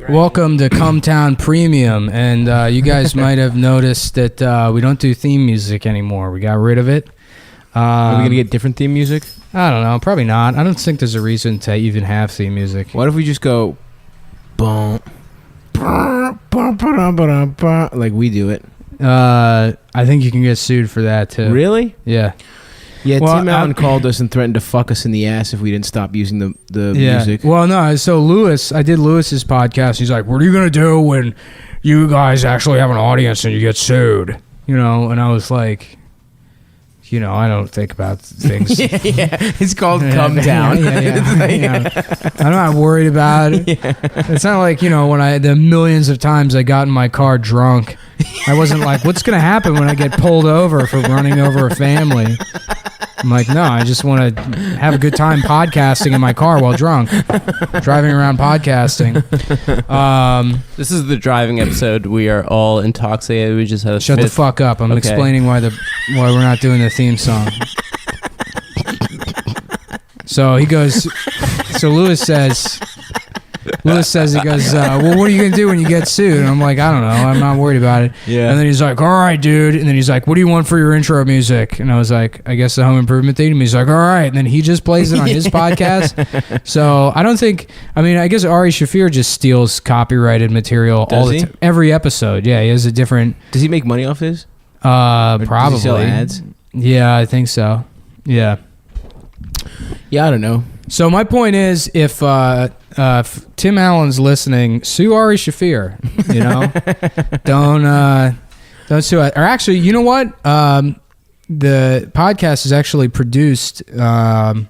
Welcome to CTown Premium, and you guys might have noticed that we don't do theme music anymore. We got rid of it. Are we going to get different theme music? I don't know. Probably not. I don't think there's a reason to even have theme music. What if we just go... like we do it? I think you can get sued for that, too. Really? Yeah. Yeah, well, Tim Allen called us and threatened to fuck us in the ass if we didn't stop using the music. Well, no, so I did Lewis's podcast. He's like, what are you going to do when you guys actually have an audience and you get sued? You know, and I was like, you know, I don't think about things. yeah, it's called Come Down. I'm not worried about it. Yeah. It's not like, you know, when the millions of times I got in my car drunk, I wasn't like, what's going to happen when I get pulled over for running over a family? I'm like, no, I just want to have a good time podcasting in my car while drunk, driving around podcasting. This is the driving episode. We are all intoxicated. We just had a Shut the fuck up. I'm explaining why we're not doing the theme song. So he goes, Lewis says, he goes, well, what are you going to do when you get sued? And I'm like, I don't know. I'm not worried about it. Yeah. And then he's like, all right, dude. And then he's like, what do you want for your intro music? And I was like, I guess the home improvement theme. And he's like, all right. And then he just plays it on his podcast. So I don't think, I guess Ari Shaffir just steals copyrighted material every episode. Yeah, he has a different. Does he make money off his? Probably. Does he sell ads? Yeah, I think so. Yeah. Yeah, I don't know. So my point is, if Tim Allen's listening, sue Ari Shaffir. You know, don't sue it. Or actually, you know what? The podcast is actually produced, and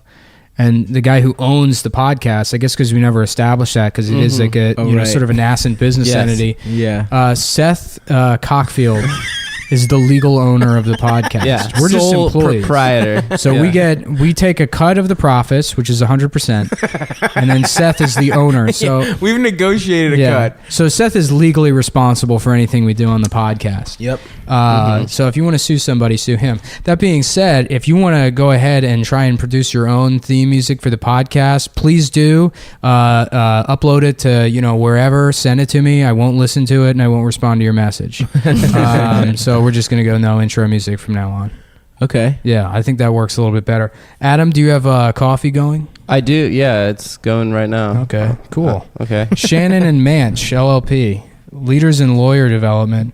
the guy who owns the podcast, I guess, because we never established that, because it is like a sort of a nascent business entity. Yeah. Seth Cockfield is the legal owner of the podcast. Yeah, we're just employees. Proprietor. So we take a cut of the profits, which is 100%, and then Seth is the owner. So we've negotiated a cut. So Seth is legally responsible for anything we do on the podcast. Yep. So if you want to sue somebody, sue him. That being said, if you want to go ahead and try and produce your own theme music for the podcast, please do. Upload it to wherever. Send it to me. I won't listen to it and I won't respond to your message. So we're just gonna go no intro music from now on. Okay. Yeah, I think that works a little bit better. Adam, do you have coffee going? I do. Yeah, it's going right now. Okay, cool. Okay. Shannon and Manch, LLP. Leaders in lawyer development.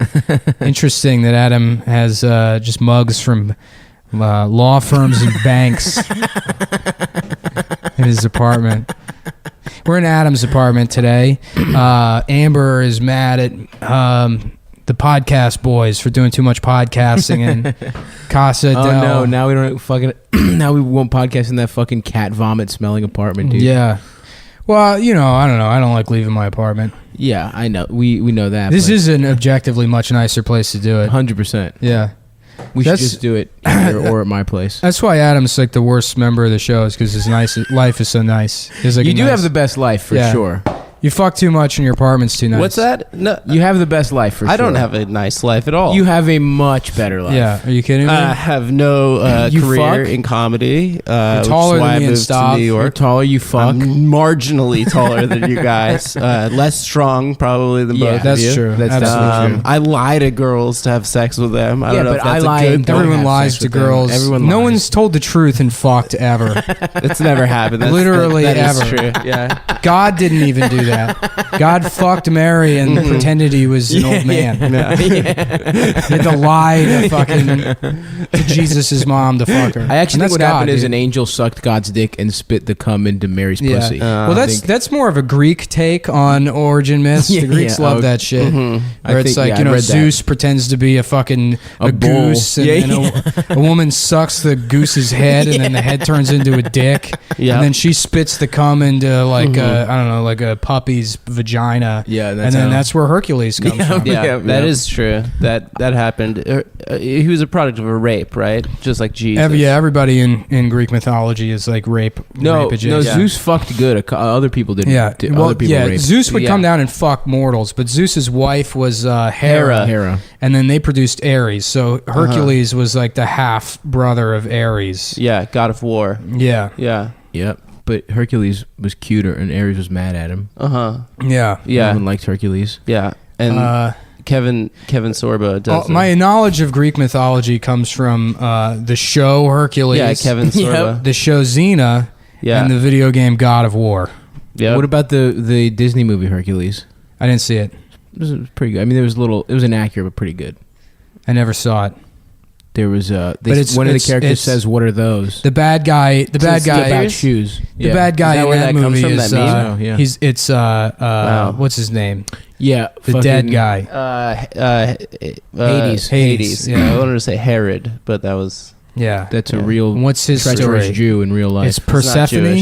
Interesting that Adam has just mugs from law firms and banks in his apartment. We're in Adam's apartment today. Amber is mad at the podcast boys for doing too much podcasting in Casa del. Oh no! Now we don't fucking. Now we won't podcast in that fucking cat vomit smelling apartment, dude. Yeah. Well, I don't know. I don't like leaving my apartment. Yeah, I know. We know that. This is an objectively much nicer place to do it. 100%. Yeah. We should just do it here or at my place. That's why Adam's like the worst member of the show, is because his life is so nice. Like you do have the best life for sure. You fuck too much and your apartment's too nice. What's that? No, you have the best life for sure. I don't have a nice life at all. You have a much better life. Yeah, are you kidding me? I have no career in comedy. You're taller than me and to New York. You're taller, you fuck. I'm marginally taller than you guys. Less strong probably than both of you. That's true. That's absolutely true. I lie to girls to have sex with them. I don't know if that's a good thing. Everyone lies to girls. No one's told the truth and fucked ever. It's never happened. Literally that ever. Is true. Yeah. God didn't even do that. God fucked Mary and pretended he was an old man. He had to lie to Jesus' mom to fuck her. I actually think what happened is dude. an angel sucked God's dick and spit the cum into Mary's pussy. Well, that's more of a Greek take on origin myths. The Greeks love that shit. Where it's like, Zeus pretends to be a fucking a goose, and a woman sucks the goose's head, and then the head turns into a dick, and then she spits the cum into like like a puppy's vagina. And then that's where Hercules comes from. Yeah, that is true. That happened. He was a product of a rape, right? Just like Jesus. Everybody in Greek mythology is like rape. No, Zeus fucked good. Other people didn't. Other people raped. Zeus would come down and fuck mortals, but Zeus's wife was Hera, and then they produced Ares. So Hercules was like the half brother of Ares. Yeah, god of war. Yeah. Yeah. Yep. but Hercules was cuter, and Ares was mad at him. Yeah. Everyone liked Hercules. Yeah. And Kevin Sorbo does. My knowledge of Greek mythology comes from the show Hercules. Yeah, Kevin Sorbo. The show Xena. Yeah. And the video game God of War. Yeah. What about the Disney movie Hercules? I didn't see it. It was pretty good. I mean, it was inaccurate, but pretty good. I never saw it. There was one of the characters it's- says, "What are those?" The bad guy. About shoes. The bad guy in where that that comes movie from, is. that meme? It's what's his name? Yeah, The dead guy. Hades. Hades, Yeah. I wanted to say Herod, but that was. Yeah. That's a real. What's his treacherous story? Jew in real life. It's Persephone.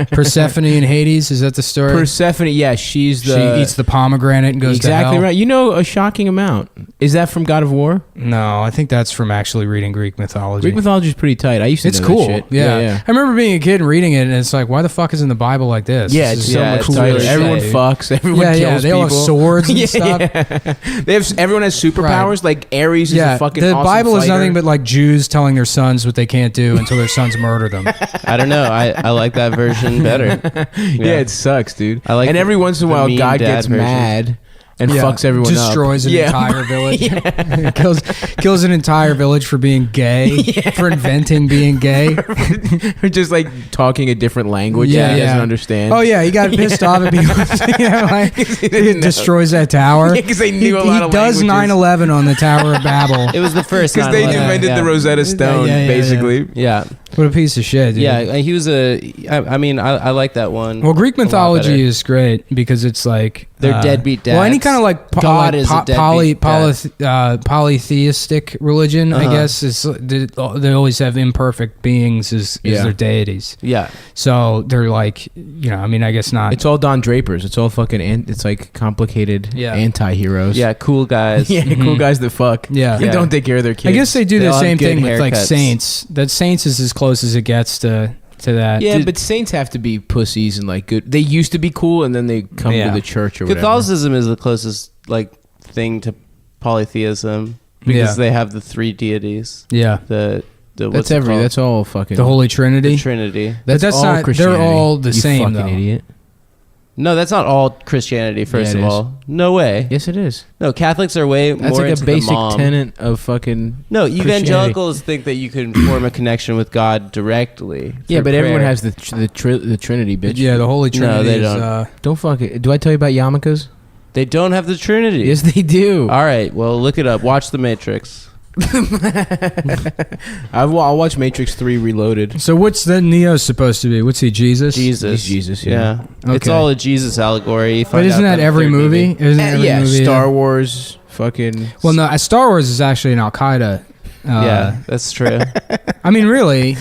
Persephone and Hades. Is that the story? Persephone. Yeah, she eats the pomegranate and goes to hell. exactly right. You know a shocking amount. Is that from God of War? No, I think that's from actually reading Greek mythology. Greek mythology is pretty tight. I used to. It's know cool. That shit. Yeah. I remember being a kid and reading it, and it's like, why the fuck isn't the Bible like this? Yeah, This it's is so yeah, much it's cooler. totally Everyone shit. fucks. Everyone kills they people. all have swords and stuff. They have. Everyone has superpowers. Like Ares is a fucking. The awesome Bible is fighter. nothing but like Jews telling their sons what they can't do until their sons murder them. I don't know. I like that version better. Yeah, it sucks, dude. I like and every once in a the while, mean God dad gets version. mad and fucks everyone destroys up. an entire village. kills an entire village for being gay, for inventing being gay. Or just like talking a different language that he doesn't understand. Oh yeah, he got pissed off at because he destroys that tower. Yeah, because they knew a lot of He does languages. 9/11 on the Tower of Babel. It was the first Because they 9/11, invented the Rosetta Stone, Yeah. basically. Yeah. What a piece of shit, dude. Yeah. He was I mean, I like that one. Well, Greek a lot mythology better. is great because it's like They're deadbeat dads. Well, any kind of like God is a deadbeat polytheistic religion, I Uh-huh. guess, is they always have imperfect beings as their deities. Yeah. So they're like, I mean, I guess not. It's all Don Drapers. It's all fucking. It's like complicated anti-heroes. Yeah. Cool guys. Cool guys that fuck. Yeah. They don't take care of their kids. I guess they do They the all have same good thing with like haircuts. saints. That saints is as close as it gets to that. Yeah, but saints have to be pussies and like good. They used to be cool, and then they come to the church or whatever. Catholicism is the closest like thing to polytheism because they have the three deities. Yeah. The what's it called? That's all fucking. The Holy Trinity. The Trinity. That's that's all not- they're Christianity. all the you same, fucking though. idiot. No, that's not all Christianity. First Yeah, of it is. all, no way. Yes, it is. No, Catholics are way That's more like into a basic the mom. tenet of fucking. No, Christianity. evangelicals think that you can form a connection with God directly. Yeah, through but everyone prayer. has the Trinity, bitch. Yeah, the Holy Trinity. No, they is, don't. Don't fuck it. Do I tell you about yarmulkes? They don't have the Trinity. Yes, they do. All right, well, look it up. Watch The Matrix. I'll watch Matrix 3 Reloaded. So what's the Neo supposed to be? What's he, Jesus? Jesus. He's Jesus, Yeah. It's Okay. all a Jesus allegory. You But find isn't out that the every third movie? Isn't every Yeah, movie? Star Wars, fucking. Well, no, Star Wars is actually an Al Qaeda. Yeah, that's true. I mean, really,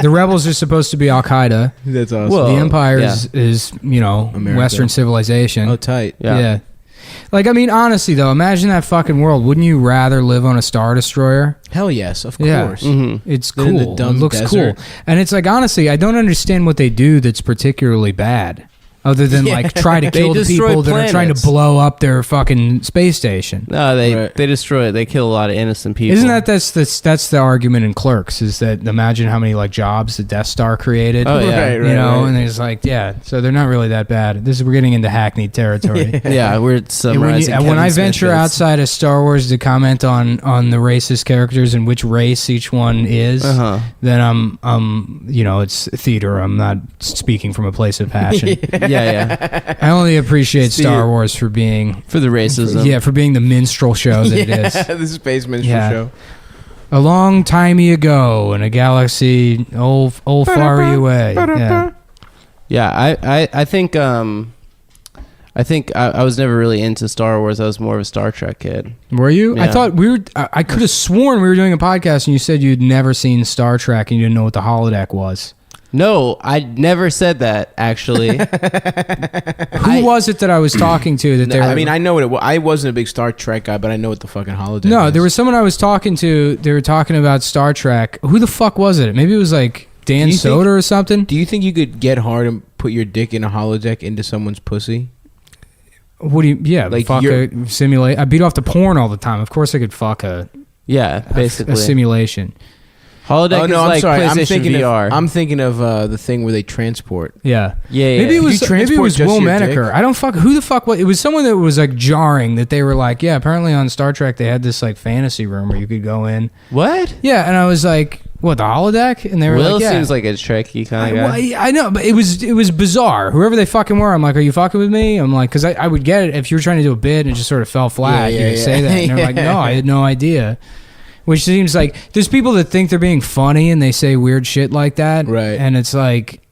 the rebels are supposed to be Al Qaeda. That's awesome. Well, The Empire yeah. is America. Western civilization. Oh, tight. Yeah. Like, I mean, honestly, though, imagine that fucking world. Wouldn't you rather live on a Star Destroyer? Hell yes, of Yeah. course. Mm-hmm. It's Than in the cool. dumb It looks desert. cool. And it's like, honestly, I don't understand what they do that's particularly bad. Other than, like, try to They kill the destroy people that are trying to planets. blow up their fucking space station. No, they Right. destroy it. They kill a lot of innocent people. Isn't that's the argument in Clerks? Is that imagine how many like jobs the Death Star created? Oh, yeah. Right, you know, right. and it's like, yeah, so they're not really that bad. We're getting into hackneyed territory. Yeah, we're And summarizing. when Kevin I Smith venture bits. outside of Star Wars to comment on the racist characters and which race each one is, then I'm it's theater. I'm not speaking from a place of passion. yeah, I only appreciate Star Wars for being for the racism. for being the minstrel show that it is. the Space Minstrel Yeah. show. A long timey ago in a galaxy old far away. Yeah. Yeah, I think I was never really into Star Wars. I was more of a Star Trek kid. Were you? I Yeah. thought we were. I could have sworn we were doing a podcast and you said you'd never seen Star Trek and you didn't know what the holodeck was. No, I never said that, actually. Who was it that I was talking to that they were? I mean, I know what it was. I wasn't a big Star Trek guy, but I know what the fucking holodeck No, is. there was someone I was talking to. They were talking about Star Trek. Who the fuck was it? Maybe it was like Dan Do you Soder think- or something. Do you think you could get hard and put your dick in a holodeck into someone's pussy? What do you? Yeah, Like fuck you're- a simulate. I beat off to porn all the time. Of course, I could fuck Yeah, basically. a simulation. Holodeck is like PlayStation VR. I'm thinking of the thing where they transport. Yeah. Maybe Maybe it was Will Menaker. dick? I don't fuck. Who the fuck? It was someone that was like jarring that they were like, yeah. Apparently on Star Trek they had this like fantasy room where you could go in. What? Yeah, and I was like, what, the holodeck? And they were Will like, yeah. seems like a Trekkie kind of guy. Well, I know, but it was bizarre. Whoever they fucking were, I'm like, are you fucking with me? I'm like, because I would get it if you were trying to do a bid and it just sort of fell flat. Yeah, you would say that. And they're like, Yeah. no, I had no idea. Which seems like there's people that think they're being funny and they say weird shit like that. Right. And it's like,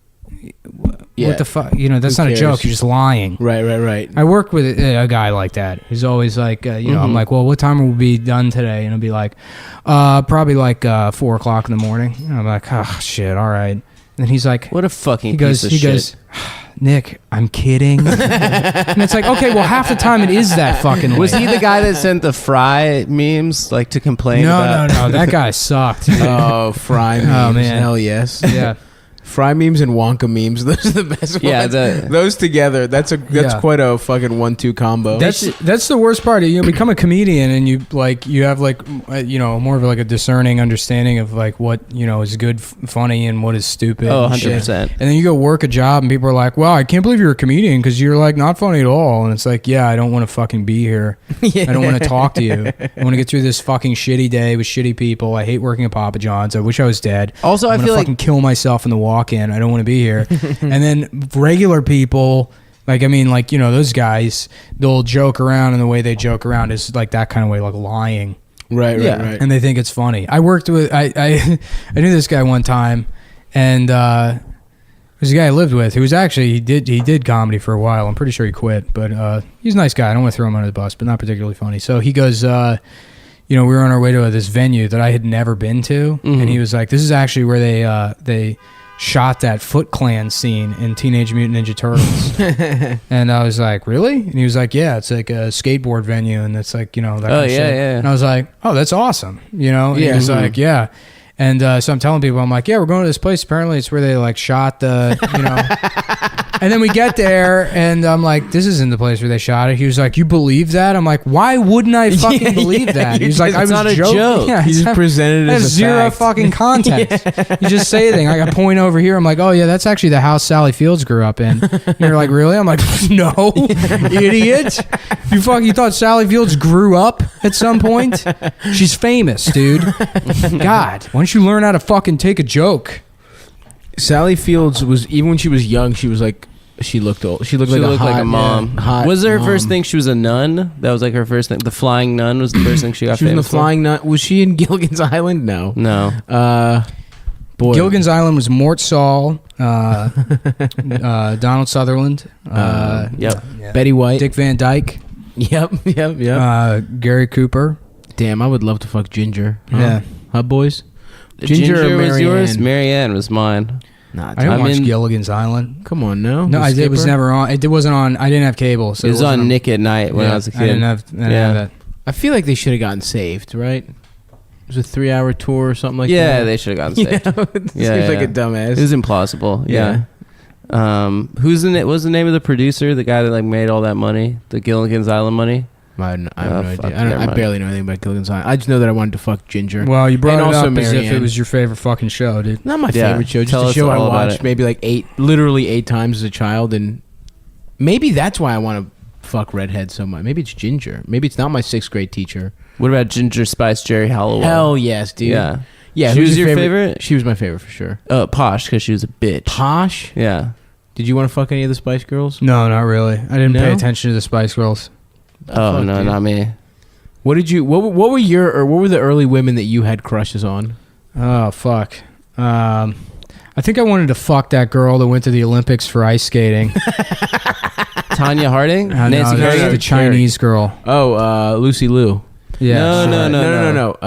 Yeah. what the fuck? You know, that's Who not cares? a joke. You're just lying. Right. I work with a guy like that. He's always like, I'm like, well, what time will we be done today? And he'll be like, probably like 4 o'clock in the morning. And I'm like, oh, shit, all right. And he's like, What a fucking he goes, Nick, I'm kidding. And it's like, okay, well, half the time it is that fucking late. Was he the guy that sent the Fry memes like to complain about? No. That guy sucked. Oh, Fry memes. Oh, man. Hell yes. Yeah. Fry memes and Wonka memes. Those are the best Yeah, ones. Those together. That's quite a fucking 1-2 combo. That's the worst part. You become a comedian and you have like more of like a discerning understanding of like what is good, funny, and what is stupid. Oh, and 100%. shit. And then you go work a job and people are like, "Wow, I can't believe you're a comedian because you're like not funny at all." And it's like, yeah, I don't want to fucking be here. Yeah. I don't want to talk to you. I want to get through this fucking shitty day with shitty people. I hate working at Papa John's. I wish I was dead. Also, I I'm feel gonna like fucking kill myself in the walk-in. I don't want to be here. And then regular people, those guys, they'll joke around, and the way they joke around is like that kind of way, like lying. Right. And they think it's funny. I worked with I knew this guy one time, and there's a guy I lived with who was actually he did comedy for a while. I'm pretty sure he quit, but he's a nice guy. I don't want to throw him under the bus, but not particularly funny. So he goes, we were on our way to this venue that I had never been to, and he was like, "This is actually where they shot that Foot Clan scene in Teenage Mutant Ninja Turtles." And I was like, "Really?" And he was like, "Yeah, it's like a skateboard venue, and it's like that kind of shit." Yeah. And I was like, "Oh, that's awesome," And he was like, "Yeah." And so I'm telling people, I'm like, "Yeah, we're going to this place. Apparently, it's where they like shot the, And then we get there, and I'm like, "This isn't the place where they shot it." He was like, "You believe that?" I'm like, "Why wouldn't I fucking believe that?" He was like, "I was not a joking." joke. Yeah, You just presented it has as a zero fact. fucking context. You just say a thing. I got point over here. I'm like, "Oh yeah, that's actually the house Sally Fields grew up in." And you're like, "Really?" I'm like, "No, idiot. You thought Sally Fields grew up at some point? She's famous, dude. God, why don't you learn how to fucking take a joke?" Sally Fields was, even when she was young, she was like, she looked old. She looked like a mom. hot Was her mom. first thing she was a nun? That was like her first thing. The Flying Nun was the first thing she got She was in the famous for? Flying Nun. Was she in Gilligan's Island? No. Boy. Gilligan's Island was Mort Saul, Donald Sutherland, Yep. yeah, Betty White. Dick Van Dyke, Yep. Gary Cooper. Damn, I would love to fuck Ginger. Yeah. Huh, boys? Ginger or was yours? Marianne? Marianne was mine. Nah, I didn't I'm watch in- Gilligan's Island. come on, no. No, it was never on. It wasn't on. I didn't have cable, so It was wasn't on Nick at Night when I was a kid. I didn't have that. I feel like they should have gotten saved, right? It was a 3-hour tour or something like that. Yeah, they should have gotten saved. It Yeah, seems like yeah. a dumbass. It was implausible. Yeah. Who's in it? What's the name of the producer? The guy that like made all that money, the Gilligan's Island money. I have no fuck, idea. never I mind. barely know anything about Gilligan's Island. I just know that I wanted to fuck Ginger. Well, you brought And it also up as if Marianne. it was your favorite fucking show, dude. Not my Yeah, favorite show. Just tell a us show I all about watched it. maybe like 8 times as a child, and maybe that's why I want to fuck redheads so much. Maybe it's Ginger. Maybe it's not my 6th grade teacher. What about Ginger Spice, Jerry Halliwell? Hell yes, dude. Yeah. Yeah. She who's was your favorite? She was my favorite for sure. Posh, because she was a bitch. Posh. Yeah. Did you want to fuck any of the Spice Girls? No, not really. I didn't pay No? attention to the Spice Girls. Oh, Fuck, no, dude. not me. What did you? What were the early women that you had crushes on? Oh fuck. I think I wanted to fuck that girl that went to the Olympics for ice skating. Tanya Harding? No, Nancy that's Kerrigan? the Chinese girl. Oh, Lucy Liu. Yeah. No.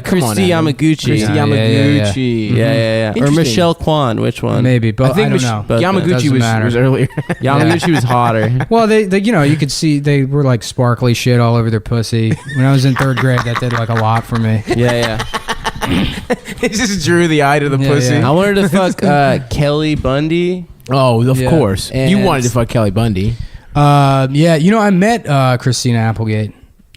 Christy Yamaguchi. Christy Yeah, Yamaguchi. Yeah. Or Interesting. Michelle Kwan. Which one? Maybe, but I, don't know. but Yamaguchi doesn't matter. was earlier. Yamaguchi was hotter. Well, they you could see they were like sparkly shit all over their pussy. When I was in 3rd grade, that did like a lot for me. Yeah. It just drew the eye to the Yeah, pussy. yeah. I wanted to fuck Kelly Bundy. Oh, of Yeah. course. And- You wanted to fuck Kelly Bundy. Yeah, I met Christina Applegate.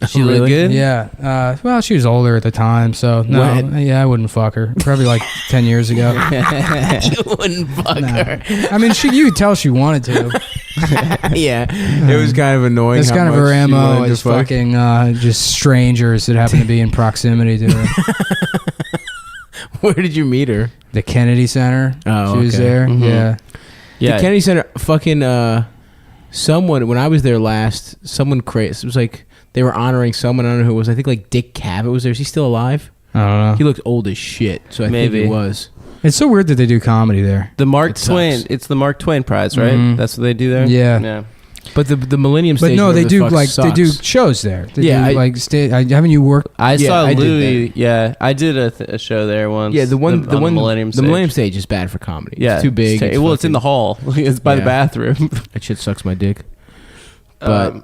She looked good? Yeah. Well, she was older at the time, so no. Yeah, I wouldn't fuck her. Probably like 10 years ago. You wouldn't fuck her. I mean, you could tell she wanted to. Yeah, it was kind of annoying. That's kind of her MO is fucking just strangers that happen to be in proximity to her. Where did you meet her? The Kennedy Center. Oh, she was there. Mm-hmm. Yeah. The Kennedy Center. Fucking someone when I was there last. Someone crazy. It was like they were honoring someone. I don't know who it was. I think like Dick Cavett was there. Is he still alive? I don't know. He looked old as shit. So I think he was. It's so weird that they do comedy there. The Mark Twain. It's the Mark Twain Prize, right? Mm-hmm. That's what they do there. Yeah. But the Millennium Station. But no, they do like sucks. they do shows there. They Yeah, do, haven't you worked? I saw I did Louis. Yeah, I did a show there once. Yeah, the Millennium Stage. The Millennium Stage is bad for comedy. Yeah, it's too big. It's in the hall. It's by the bathroom. That shit sucks my dick. But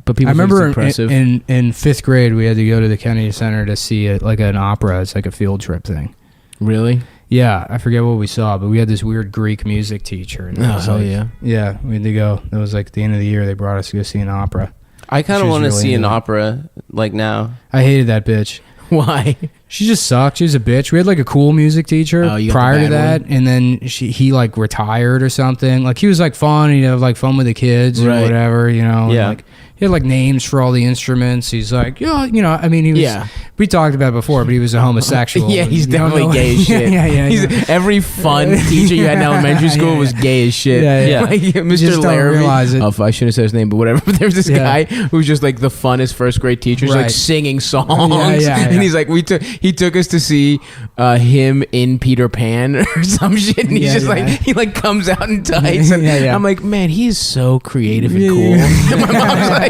people. I remember think it's impressive. in fifth grade we had to go to the Kennedy Center to see an opera. It's like a field trip thing. Really? Yeah, I forget what we saw, but we had this weird Greek music teacher. And yeah, we had to go. It was like at the end of the year they brought us to go see an opera. I kind of want to really see an into it. opera like now. I hated that bitch. Why? She just sucked. She was a bitch. We had like a cool music teacher prior to that, and then he like retired or something. Like he was like fun, he'd have like fun with the kids or whatever, you know. Yeah. And, like he had like names for all the instruments. He's like, I mean, he was. Yeah. We talked about it before, but he was a homosexual. Yeah, he's definitely gay as shit. Yeah. Every fun teacher you had in elementary school was gay as shit. Yeah. Like, Mr. just don't Larrabee. realize it. Oh, I shouldn't have said his name, but whatever. But there was this guy who was just like the funnest first grade teacher. He's like singing songs. Yeah. And he's like, he took us to see him in Peter Pan or some shit. And he's just like, he like comes out in tights. And I'm like, man, he is so creative and cool. And my mom's like,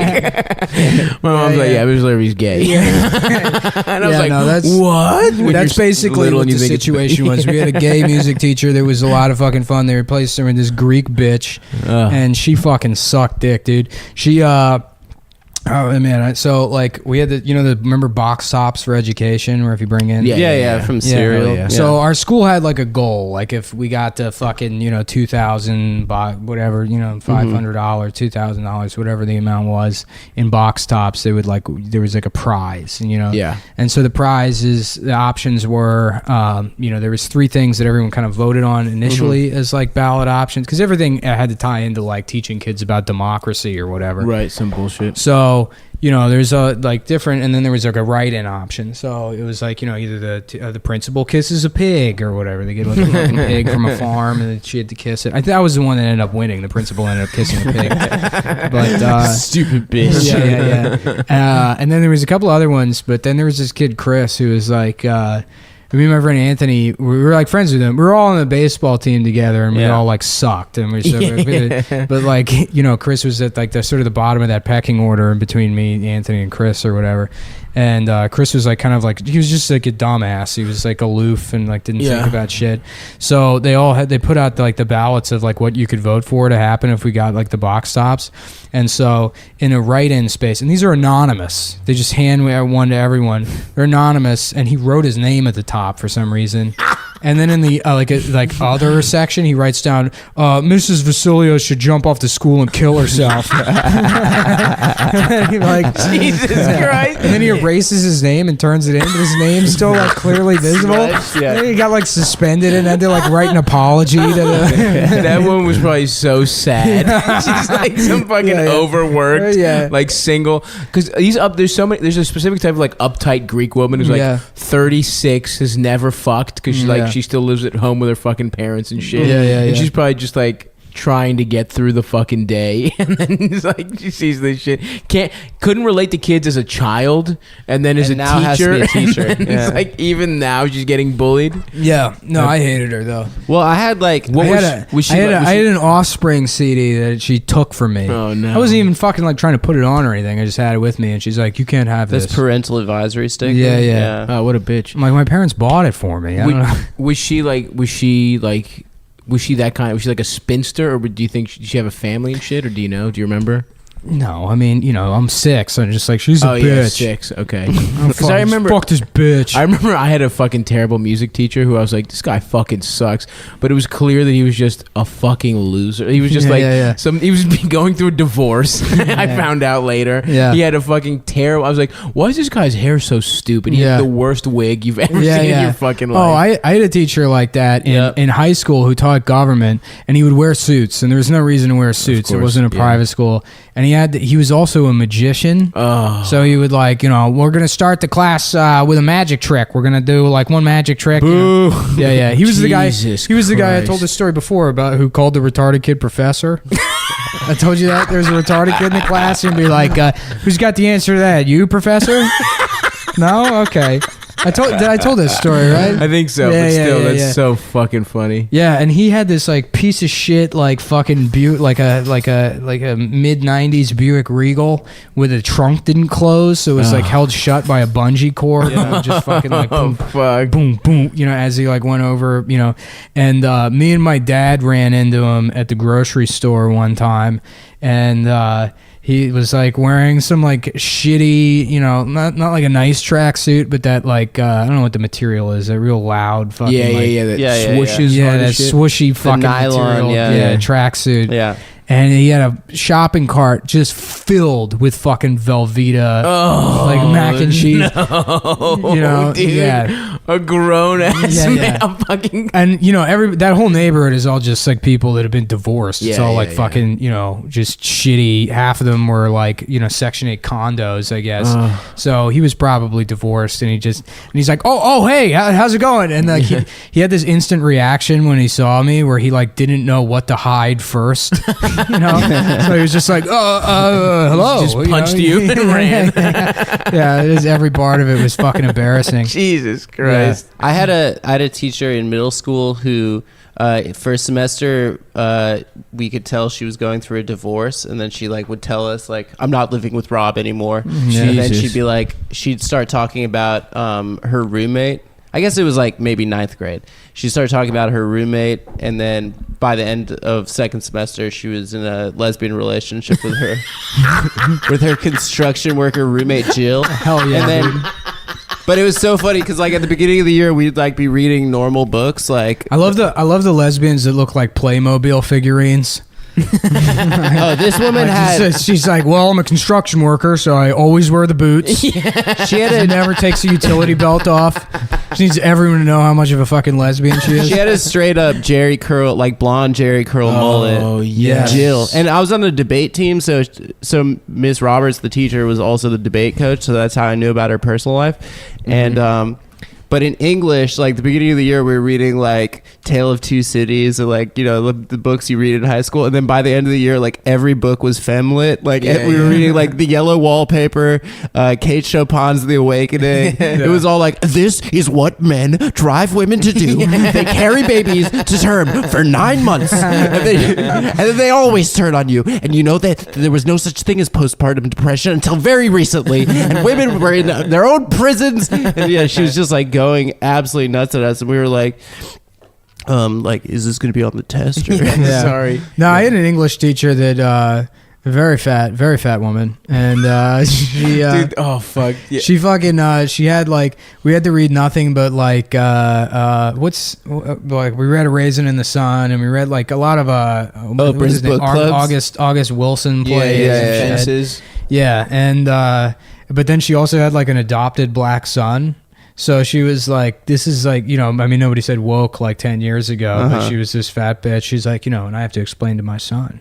Mr. Larrabee's gay. And I was like, what? That's basically what the situation was. We had a gay music teacher that was a lot of fucking fun. They replaced her with this Greek bitch, and she fucking sucked dick, dude. She oh man! So like we had remember box tops for education, where if you bring in from cereal. Yeah. So our school had like a goal, like if we got to fucking $2,000 whatever, $500, $2,000, whatever the amount was in box tops, they would there was like a prize, and so the options were there was 3 things that everyone kind of voted on initially as like ballot options, because everything had to tie into like teaching kids about democracy or whatever, right? Some bullshit. So there's a like different, and then there was like a write-in option. So it was like either the principal kisses a pig or whatever. They get like a fucking pig from a farm, and then she had to kiss it. That was the one that ended up winning. The principal ended up kissing a pig. But stupid bitch. Yeah. And then there was a couple other ones, but then there was this kid Chris who was like. Me and my friend Anthony, we were like friends with him. We were all on the baseball team together, and we all like sucked. And but like Chris was at like the sort of the bottom of that pecking order in between me, Anthony, and Chris or whatever. And Chris was like kind of like, he was just like a dumbass. He was like aloof and like didn't think about shit. So they put out like the ballots of like what you could vote for to happen if we got like the box tops. And so in a write-in space, and these are anonymous. They just hand one to everyone. They're anonymous, and he wrote his name at the top for some reason. And then in the other section, he writes down, Mrs. Vasilios should jump off the school and kill herself. Jesus Christ. And then he erases his name and turns it in, but his name's still like clearly visible. And then he got like suspended and had to like write an apology to That one was probably so sad. She's like some fucking overworked, like single. Because there's a specific type of like uptight Greek woman who's like 36, has never fucked because she still lives at home with her fucking parents and shit. And she's probably just like trying to get through the fucking day, and then it's like she sees this shit, couldn't relate to kids as a child, and then as a now teacher, has to be a teacher. It's like even now she's getting bullied. I hated her though. Well, I had like I had an Offspring CD that she took from me. Oh no, I wasn't even fucking like trying to put it on or anything. I just had it with me, and she's like, "You can't have this." Parental advisory stick. Yeah. Oh, what a bitch! I'm like, my parents bought it for me. I don't know. Was she that kind? Was she like a spinster, or do you think she have a family and shit, or do you know? Do you remember? No, I mean, I'm 6. So I'm just like, she's a bitch. Yeah, 6. Okay. Because I remember, fuck this bitch. I remember I had a fucking terrible music teacher who I was like, this guy fucking sucks. But it was clear that he was just a fucking loser. He was just he was going through a divorce. I found out later. Yeah. He had a fucking terrible. I was like, why is this guy's hair so stupid? He had the worst wig you've ever seen in your fucking life. Oh, I had a teacher like that in high school who taught government, and he would wear suits, and there was no reason to wear suits. It wasn't a private school. And he was also a magician. Oh. So he would we're going to start the class with a magic trick. We're going to do like one magic trick. Boo. Yeah. He was the guy. He was the guy I told this story before about who called the retarded kid professor. I told you that there's a retarded kid in the class and be like, who's got the answer to that? You, professor? No? Okay. I told this story, right? I think so, but still, that's so fucking funny. Yeah, and he had this like piece of shit like fucking like a mid '90s Buick Regal with the trunk didn't close, so it was like held shut by a bungee cord. Just fucking like boom, boom, boom. As he like went over, and me and my dad ran into him at the grocery store one time, and he was like wearing some like shitty, not like a nice tracksuit, but that like I don't know what the material is. That real loud fucking swooshes, that swooshy fucking nylon, material, tracksuit. Yeah. And he had a shopping cart just filled with fucking Velveeta, like mac and cheese. No, dude. A grown ass man. Fucking. And that whole neighborhood is all just like people that have been divorced. It's all like fucking, just shitty. Half of them were like, Section 8 condos, I guess. So he was probably divorced, and he's like, oh, hey, how's it going? And like he had this instant reaction when he saw me, where he like didn't know what to hide first. So he was just like, hello. Just punched you and ran. Every part of it was fucking embarrassing. Jesus Christ. Yeah. I had a teacher in middle school who first semester we could tell she was going through a divorce, and then she like would tell us like, I'm not living with Rob anymore. And then she'd be like, she'd start talking about her roommate. I guess it was like maybe 9th grade. She started talking about her roommate, and then by the end of second semester, she was in a lesbian relationship with her construction worker roommate Jill. Hell yeah! And then, but it was so funny because like at the beginning of the year, we'd like be reading normal books. Like I love the lesbians that look like Playmobil figurines. This woman she's like, well, I'm a construction worker, so I always wear the boots. She never takes a utility belt off. She needs everyone to know how much of a fucking lesbian she is. She had a straight up Jerry curl, like blonde Jerry curl mullet. Oh yeah, Jill. And I was on the debate team, so Miss Roberts, the teacher, was also the debate coach, so that's how I knew about her personal life. And but in English, like the beginning of the year, we were reading like Tale of Two Cities, or like, the books you read in high school. And then by the end of the year, like every book was femlit. Like we were reading like The Yellow Wallpaper, Kate Chopin's The Awakening. It was all like, this is what men drive women to do. They carry babies to term for 9 months. And then they always turn on you. And you know that there was no such thing as postpartum depression until very recently. And women were in their own prisons. And she was just like going absolutely nuts at us, and we were like, is this going to be on the test? Or? Sorry. No, I had an English teacher that very fat woman, and she dude, oh fuck yeah. She fucking she had like, we had to read nothing but like like we read A Raisin in the Sun, and we read like a lot of Oprah's book clubs. August Wilson plays. And but then she also had like an adopted black son. So she was like, this is like, nobody said woke like 10 years ago, but she was this fat bitch. She's like, and I have to explain to my son.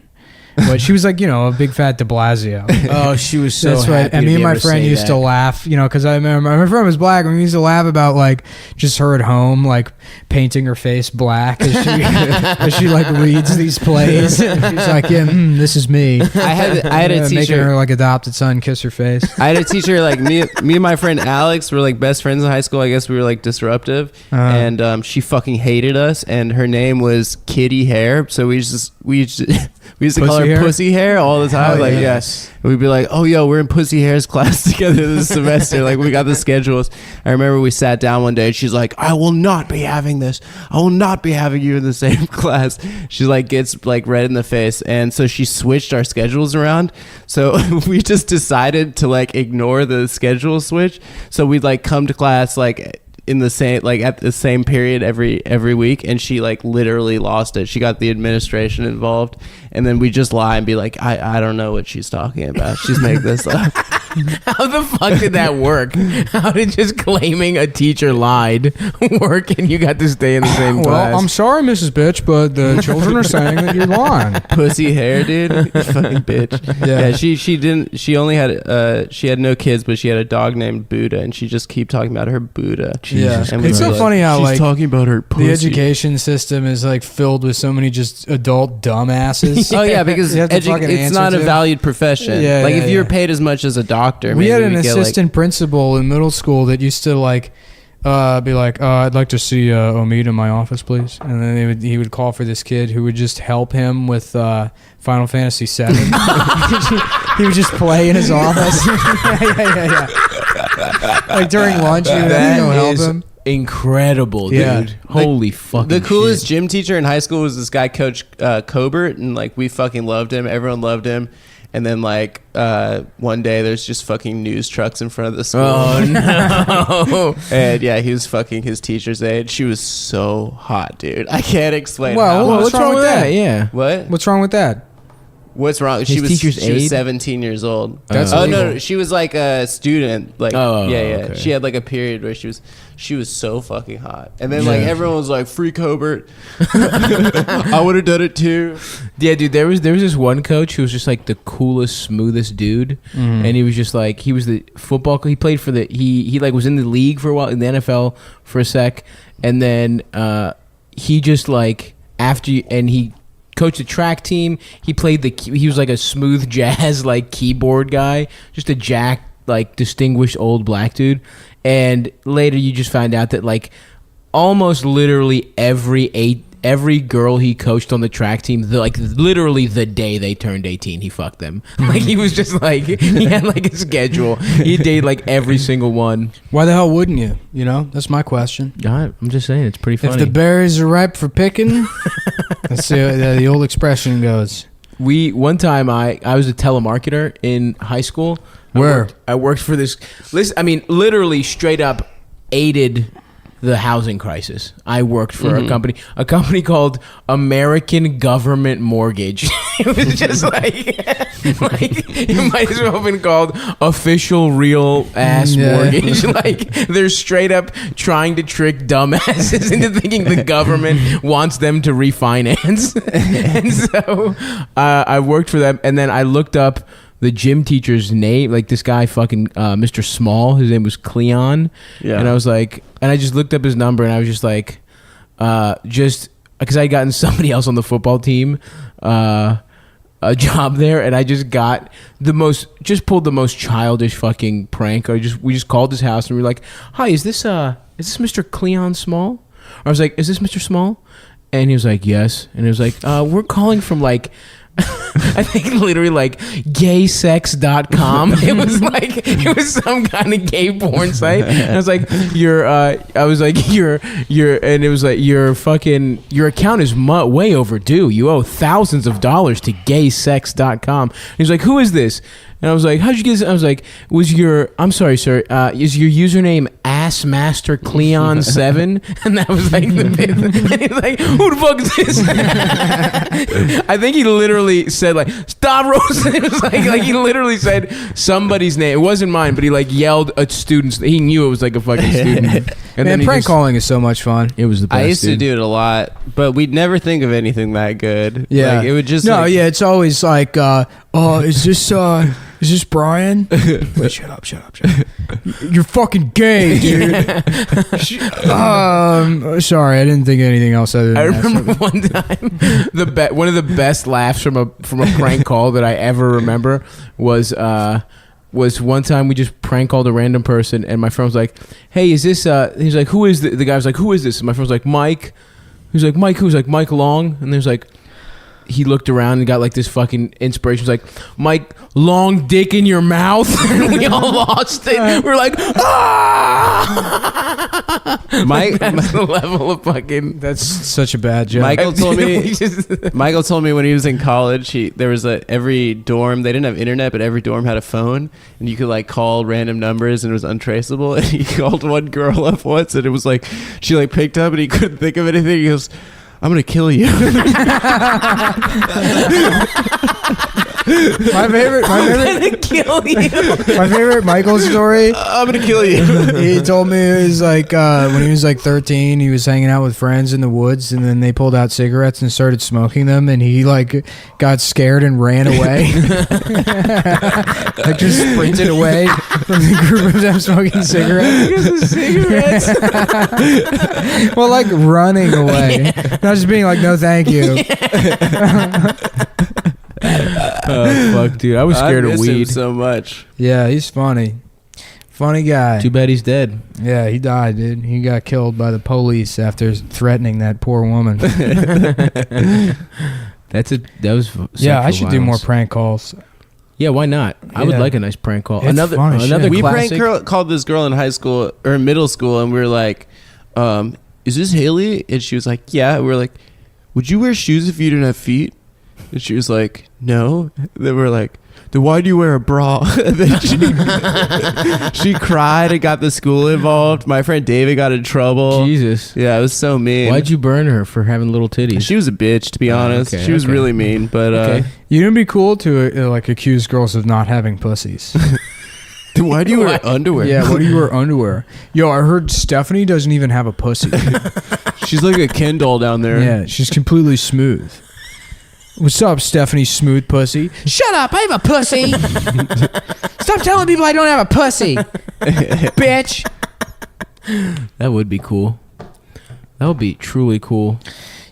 But she was like, a big fat de Blasio. Oh, she was so happy. Right. And me and my friend used to laugh, because I remember my friend was black, and we used to laugh about like just her at home, like painting her face black as she like reads these plays. She's like, this is me. I had a teacher making her like adopted son kiss her face. I had a teacher like me and my friend Alex were like best friends in high school. I guess we were like disruptive, and she fucking hated us. And her name was Kitty Hair, so we used to call her hair? pussy hair all the time. Oh, like, yeah. Yes. we'd be like, oh, yo, we're in Pussy Hair's class together this semester. Like, we got the schedules. I remember we sat down one day and she's like, I will not be having this. I will not be having you in the same class. She like gets like red in the face. And so she switched our schedules around. So we just decided to like ignore the schedule switch. So we'd like come to class like in the same, like at the same period every week, and she like literally lost it. She got the administration involved, and then we just lie and be like, I don't know what she's talking about. She's making this up. How the fuck did that work? How did just claiming a teacher lied work and you got to stay in the same class? Well, I'm sorry, Mrs. Bitch, but the children are saying that you're lying. Pussy hair, dude. You fucking bitch. Yeah, she only had she had no kids, but she had a dog named Buddha, and she just keep talking about her Buddha. Jesus. And It's so funny how she's like talking about her pussy. the education system is like filled with so many just adult dumbasses. Oh yeah, because You have to fucking it's answer not a to. valued profession. Yeah, like yeah, if you're yeah. paid as much as a doctor, We maybe had an we'd get, assistant principal in middle school that used to like be like, I'd like to see Omid in my office, please. And then he would call for this kid who would just help him with Final Fantasy VII. He would just play in his office. yeah. Like during lunch, he would go help him. Incredible, dude. Yeah. Holy fucking The coolest shit. gym teacher in high school was this guy, Coach Cobert, and like we fucking loved him. Everyone loved him. And then like one day there's just fucking news trucks in front of the school. Oh no. And yeah, he was fucking his teacher's aide. She was so hot, dude. I can't explain. Well, how. what's wrong with that? Yeah. What? What's wrong with that? What's wrong? His She was teacher's she was aide? 17 years old. That's oh illegal. no, she was like a student. Like Oh, yeah. okay. She had like a period where she was so fucking hot. And then like Yeah. everyone was like, "Free Cobert." I would have done it too. Yeah, dude, there was this one coach who was just like the coolest, smoothest dude. Mm. And he was just like, he was the football, he played for the, he like was in the league for a while, in the NFL for a sec. And then he just like, and he coached the track team. He played he was like a smooth jazz, like keyboard guy, just a like distinguished old black dude. And later you just find out that like almost literally every girl he coached on the track team, literally the day they turned 18, he fucked them. Like he was just like, he had like a schedule. He dated like every single one. Why the hell wouldn't you? You know, that's my question. I'm just saying, it's pretty funny. If the berries are ripe for picking, that's the old expression goes. One time I was a telemarketer in high school. Where? I worked for this. I mean, literally straight up aided the housing crisis. I worked for a company called American Government Mortgage. It was just like it might as well have been called Official Real Ass Mortgage. Like they're straight up trying to trick dumbasses into thinking the government wants them to refinance. And so I worked for them, and then I looked up the gym teacher's name, like this guy fucking Mr. Small, his name was Cleon. Yeah. And I was like, and I just looked up his number, and I was just like, just because I had gotten somebody else on the football team a job there, and I just got pulled the most childish fucking prank. We just called his house, and we were like, hi, is this Mr. Cleon Small? I was like, is this Mr. Small? And he was like, yes. And he was like, we're calling from like, I think literally like gaysex.com. It was some kind of gay porn site. And I was like, and it was like, your account is way overdue. You owe thousands of dollars to gaysex.com. He was like, who is this? And I was like, how'd you get this? I was like, I'm sorry, sir, is your username AssMasterCleon7? And that was like the bit. And he was like, who the fuck is this? I think he literally said like, Stavros. It was like he literally said somebody's name. It wasn't mine, but he like yelled at students. He knew it was like a fucking student. And Man, prank calling is so much fun. It was the best. I used to do it a lot, but we'd never think of anything that good. Yeah, like, it would just it's always like, is this Brian? Wait, shut up. You're fucking gay, dude. Sorry, I didn't think of anything else other than I that. remember one time one of the best laughs from a prank call that I ever remember was one time we just prank called a random person, and my friend was like, hey, is this he's like, who is the guy was like, who is this? And my friend was like, Mike. He was like, Mike who's? Like, Mike Long. And there's like, he looked around and got like this fucking inspiration. He was like, Mike, long dick in your mouth. And we all lost it. We're like, ah! Mike, That's the level of fucking. That's such a bad joke. Michael told me when he was in college, there was every dorm, they didn't have internet, but every dorm had a phone, and you could like call random numbers, and it was untraceable. And he called one girl up once, and it was like she like picked up, and he couldn't think of anything. He goes, "I'm gonna kill you." My favorite Michael story. I'm gonna kill you. He told me it was like when he was like 13, he was hanging out with friends in the woods, and then they pulled out cigarettes and started smoking them, and he like got scared and ran away. Like just sprinted away from the group of them smoking cigarettes. Well, like running away, not just being like, "No, thank you." Oh fuck, dude! I was scared of weed so much. Yeah, he's funny guy. Too bad he's dead. Yeah, he died, dude. He got killed by the police after threatening that poor woman. That was yeah. I should do more violence. prank calls. Yeah, why not? I would Yeah. like a nice prank call. It's Another funny shit. We classic. called this girl in high school or middle school, and we were like, "Is this Haley?" And she was like, "Yeah." And we were like, "Would you wear shoes if you didn't have feet?" And she was like, "No." Then we're like, "Then why do you wear a bra?" And then she cried and got the school involved. My friend David got in trouble. Jesus. Yeah, it was so mean. Why'd you burn her for having little titties? She was a bitch, to be honest. okay, She was okay. really mean, but Okay. You know, it'd be cool to like accuse girls of not having pussies. then why do you wear underwear? Yeah, what do you wear underwear? Yo, I heard Stephanie doesn't even have a pussy. She's like a Ken doll down there. Yeah, she's completely smooth. What's up, Stephanie Smooth Pussy? Shut up, I have a pussy. Stop telling people I don't have a pussy, bitch. That would be cool. That would be truly cool.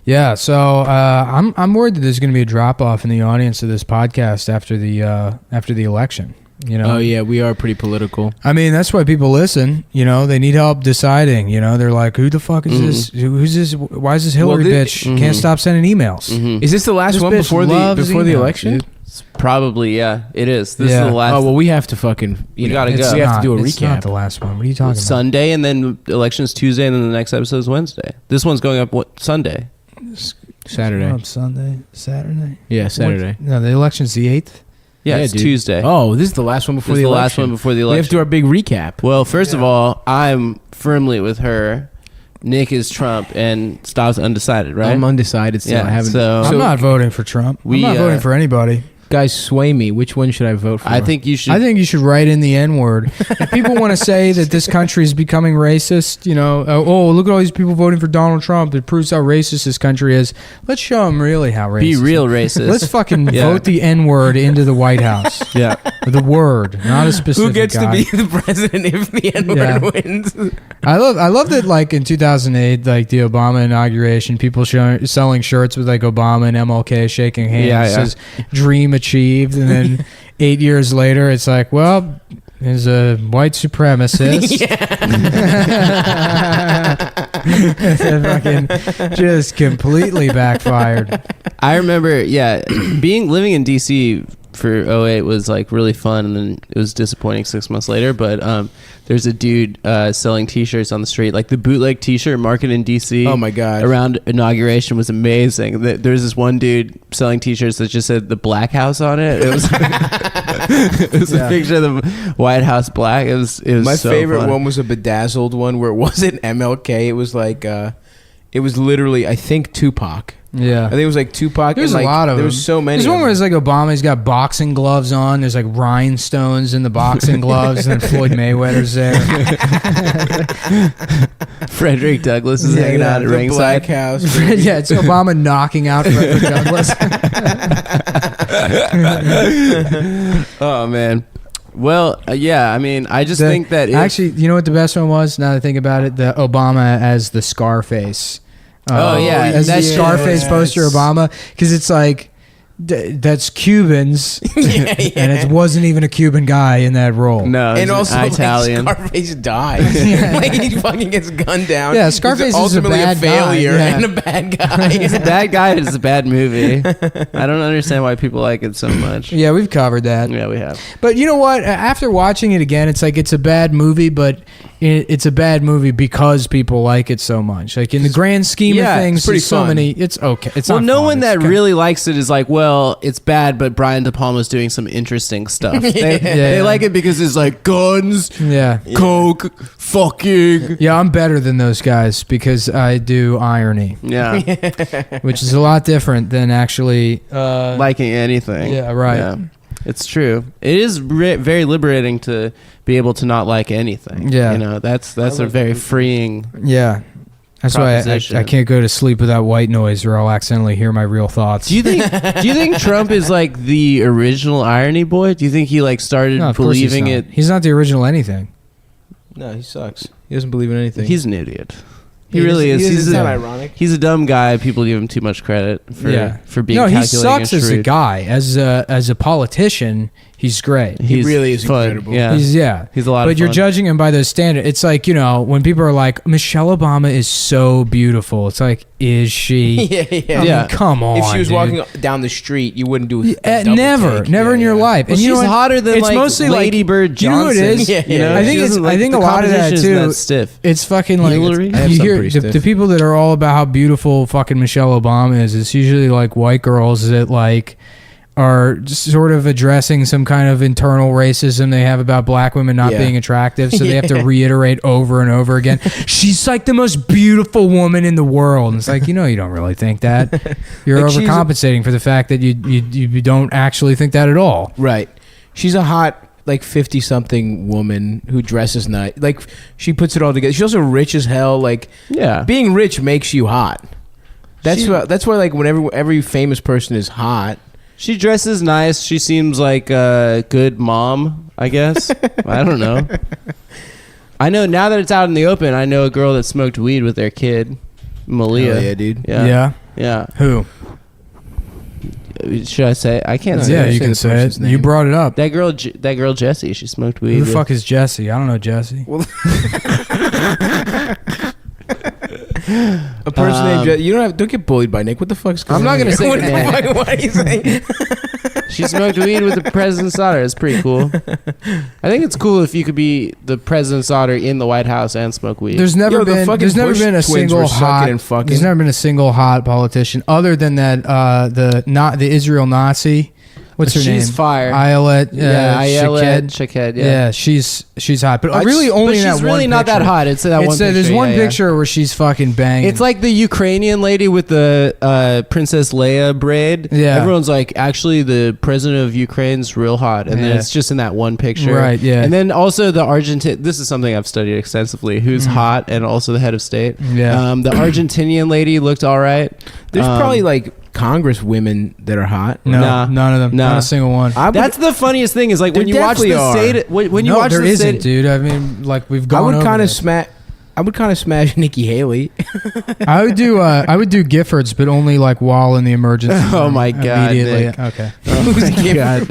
Yeah, so I'm worried that there's going to be a drop off in the audience of this podcast after the election. You know? Oh yeah, we are pretty political. I mean, that's why people listen. You know, they need help deciding. You know, they're like, "Who the fuck is this? Who's this? Why is this Hillary bitch? Can't stop sending emails." Is this the last This one bitch before the loves emails, election? dude. Probably, yeah. It is. This is Yeah. the last Oh well, we have to fucking. You gotta know, go. We have to do a It's not recap. the last one. What are you talking about? Sunday, and then election's Tuesday, and then the next episode is Wednesday. This one's going up Sunday. Saturday. Sunday, Saturday. Yeah, Saturday. No, the election's the 8th. Yeah, Yeah, it's dude. Tuesday. Oh, this is the last one before This is the the last election. one before the We have to do election. our big recap. Well, first of all, I'm firmly with her. Nick is Trump, and Stav's undecided, right? I'm undecided still. Yeah, I haven't. so- I'm not voting for Trump. We, I'm not voting for anybody. Guys, sway me. Which one should I vote for? I think you should. I think you should write in the N word. If people want to say that this country is becoming racist, you know, oh, look at all these people voting for Donald Trump. It proves how racist this country is. Let's show them really how racist. be real racist. Let's fucking Yeah. vote the N word into the White House. yeah. The word, not a specific who gets guy. to be the president if the N-word Yeah. wins? I love that, like in 2008, like the Obama inauguration, people selling shirts with like Obama and MLK shaking hands. Yeah, It yeah. says "Dream achieved," and then 8 years later, it's like, well, there's a white supremacist. It fucking just completely backfired. I remember, living in DC for 08 was like really fun, and then it was disappointing 6 months later. But there's a dude selling T-shirts on the street, like the bootleg T-shirt market in DC. Oh my god! Around inauguration was amazing. There's this one dude selling T-shirts that just said the Black House on it. It was a picture of the White House black. It was My so favorite fun. one was a bedazzled one where it wasn't MLK. It was like it was literally, I think, Tupac. Yeah. I think it was like Tupac. There's and like, a lot of there them. was so many. There's of one where them. it's like Obama's got boxing gloves on. There's like rhinestones in the boxing gloves, and then Floyd Mayweather's there. Frederick Douglass is hanging out at the ringside. Black House. Yeah, it's Obama knocking out Frederick Douglass. Oh man. Well, yeah. I mean, I just think that actually, you know what the best one was? Now that I think about it, the Obama as the Scarface. Oh, yeah. as the That's- Scarface yes. poster Obama, because it's like that's Cubans, and it wasn't even a Cuban guy in that role. No, and also Italian. like, Scarface dies. Like he fucking gets gugunned down. Yeah, Scarface is ultimately a bad failure guy. Yeah. and a bad guy. He's a bad guy. It's a bad movie. I don't understand why people like it so much. Yeah, we've covered that. Yeah, we have. But you know what? After watching it again, it's like it's a bad movie, but it's a bad movie because people like it so much. Like in the grand scheme of things, it's pretty there's so fun. many. It's okay. It's Well, not no fun. one It's that kinda- really likes it is like, well, it's bad, but Brian De Palma's doing some interesting stuff. They like it because it's like guns, Yeah. coke, fucking. Yeah, I'm better than those guys because I do irony, Yeah, which is a lot different than actually liking anything. Yeah, right. Yeah. It's true. It is very liberating to be able to not like anything. Yeah. You know, that's a very freeing. Yeah. That's why proposition. I can't go to sleep without white noise or I'll accidentally hear my real thoughts. Do you think Trump is like the original irony boy? Do you think he like started No, of course he's believing not. it? He's not the original anything. No, he sucks. He doesn't believe in anything. He's an idiot. He really is. He's He's not a, ironic. he's a dumb guy. People give him too much credit for being. No, he calculating sucks and as a shrewd. guy. As a politician, he's great. He really is fun. incredible. Yeah, He's he's a lot. But of you're fun. judging him by those standards. It's like, you know, when people are like, Michelle Obama is so beautiful. It's like, is she? Yeah. I mean, come on. If she was dude. walking down the street, you wouldn't do a double never take. in your life. Well, and you know she's what? hotter than it's like mostly Lady like, Bird you know Johnson. what it is? Yeah, You know? I think She it's. doesn't I think a the lot of that competition too. isn't that stiff. It's fucking like Hillary? I have you some hear pretty the stiff. people that are all about how beautiful fucking Michelle Obama is. It's usually like white girls that like are just sort of addressing some kind of internal racism they have about black women not Yeah. being attractive, so they have to reiterate over and over again. She's like the most beautiful woman in the world. And it's like, you know, you don't really think that. You're Like, she's overcompensating for the fact that you don't actually think that at all. Right. She's a hot, like 50-something woman who dresses nice. Like she puts it all together. She's also rich as hell. Like Yeah. being rich makes you hot. That's why like whenever every famous person is hot. She dresses nice. She seems like a good mom, I guess. I don't know. I know now that it's out in the open, I know a girl that smoked weed with their kid, Malia. Hell yeah, dude. Yeah. Who? Should I say? I can't No, say. Yeah, say you the can say person's it. name. You brought it up. That girl Jessie. She smoked weed. Who the with- fuck is Jesse? I don't know Jesse. A person named don't get bullied by Nick. What the fuck's going I'm on? not gonna say What the the name. fuck? What are you saying? She smoked weed with the president's daughter. It's pretty cool. I think it's cool if you could be the president's daughter in the White House and smoke weed. There's never Yo, the been. fucking There's never Bush been a twins single were sucking hot. and fucking. There's never been a single hot politician other than that. The Israel Nazi. What's her name? She's fire. Ayelet. Ayelet Shaked. Shaked. Yeah, she's hot, but I really just- only But in that she's really one not that picture. hot. It's that one picture. There's one yeah. picture where she's fucking banging. It's like the Ukrainian lady with the Princess Leia braid. Yeah. Everyone's like, actually, the president of Ukraine's real hot. And then Yeah. it's just in that one picture. Right, yeah. And then also the Argentine, this is something I've studied extensively, who's hot and also the head of state. Yeah. The Argentinian lady looked all right. There's probably like Congress women that are hot. no, Nah. none of them. Nah. Not a single one. That's the funniest thing is like when There you watch the definitely state, when you No, watch there the isn't, state, dude. I mean, like we've I gone would over kind of this. smash. I would kind of smash Nikki Haley. I would do Giffords, but only like while in the emergency. Oh room. my God, Immediately. Nick. Okay. Oh my God.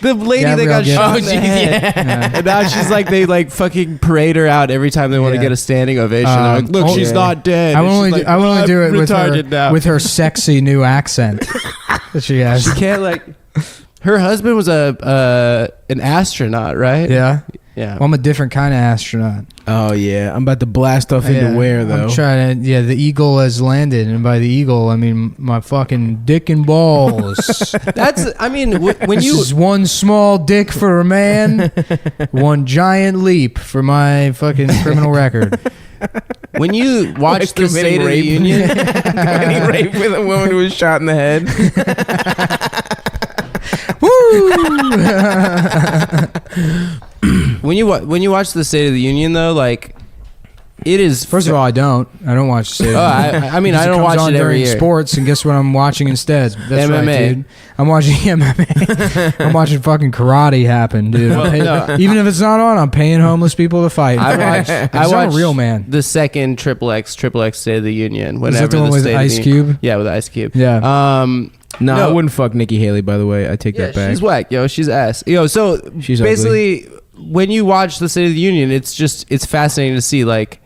The lady that Gabrielle got shot in Giffords. the head. Yeah. And now she's like, they like fucking parade her out every time they want to Yeah. get a standing ovation. They're like, look, oh, she's yeah. not dead. I And would she's only like, I would only "I'm do it retarded now." with her sexy new accent that she has. She can't like. Her husband was an astronaut, right? Yeah. Yeah. Well, I'm a different kind of astronaut. Oh yeah, I'm about to blast off Yeah. into where though? I'm trying to. Yeah, the eagle has landed, and by the eagle, I mean my fucking dick and balls. That's. I mean, when This you. is one small dick for a man, one giant leap for my fucking criminal record. When you watch Like the State of the rape. Union, Committing rape with a woman who was shot in the head. when you watch the State of the Union, though, like it is. First of all, I don't watch State of the Union. I mean, Because I don't comes watch on it every during year. sports, and guess what I'm watching instead? That's right, MMA. dude. I'm watching MMA. I'm watching fucking karate happen, dude. I'm paying- no. Even if it's not on, I'm paying homeless people to fight. I I'm watch a real man. the second XXX State of the Union. Is Whenever that the one with State of Ice the- Cube? Yeah, with Ice Cube. Yeah. No, No. I wouldn't fuck Nikki Haley. By the way, I take that back. she's whack, yo. She's ass, yo. So She's basically, when you watch the State of the Union, it's fascinating to see like.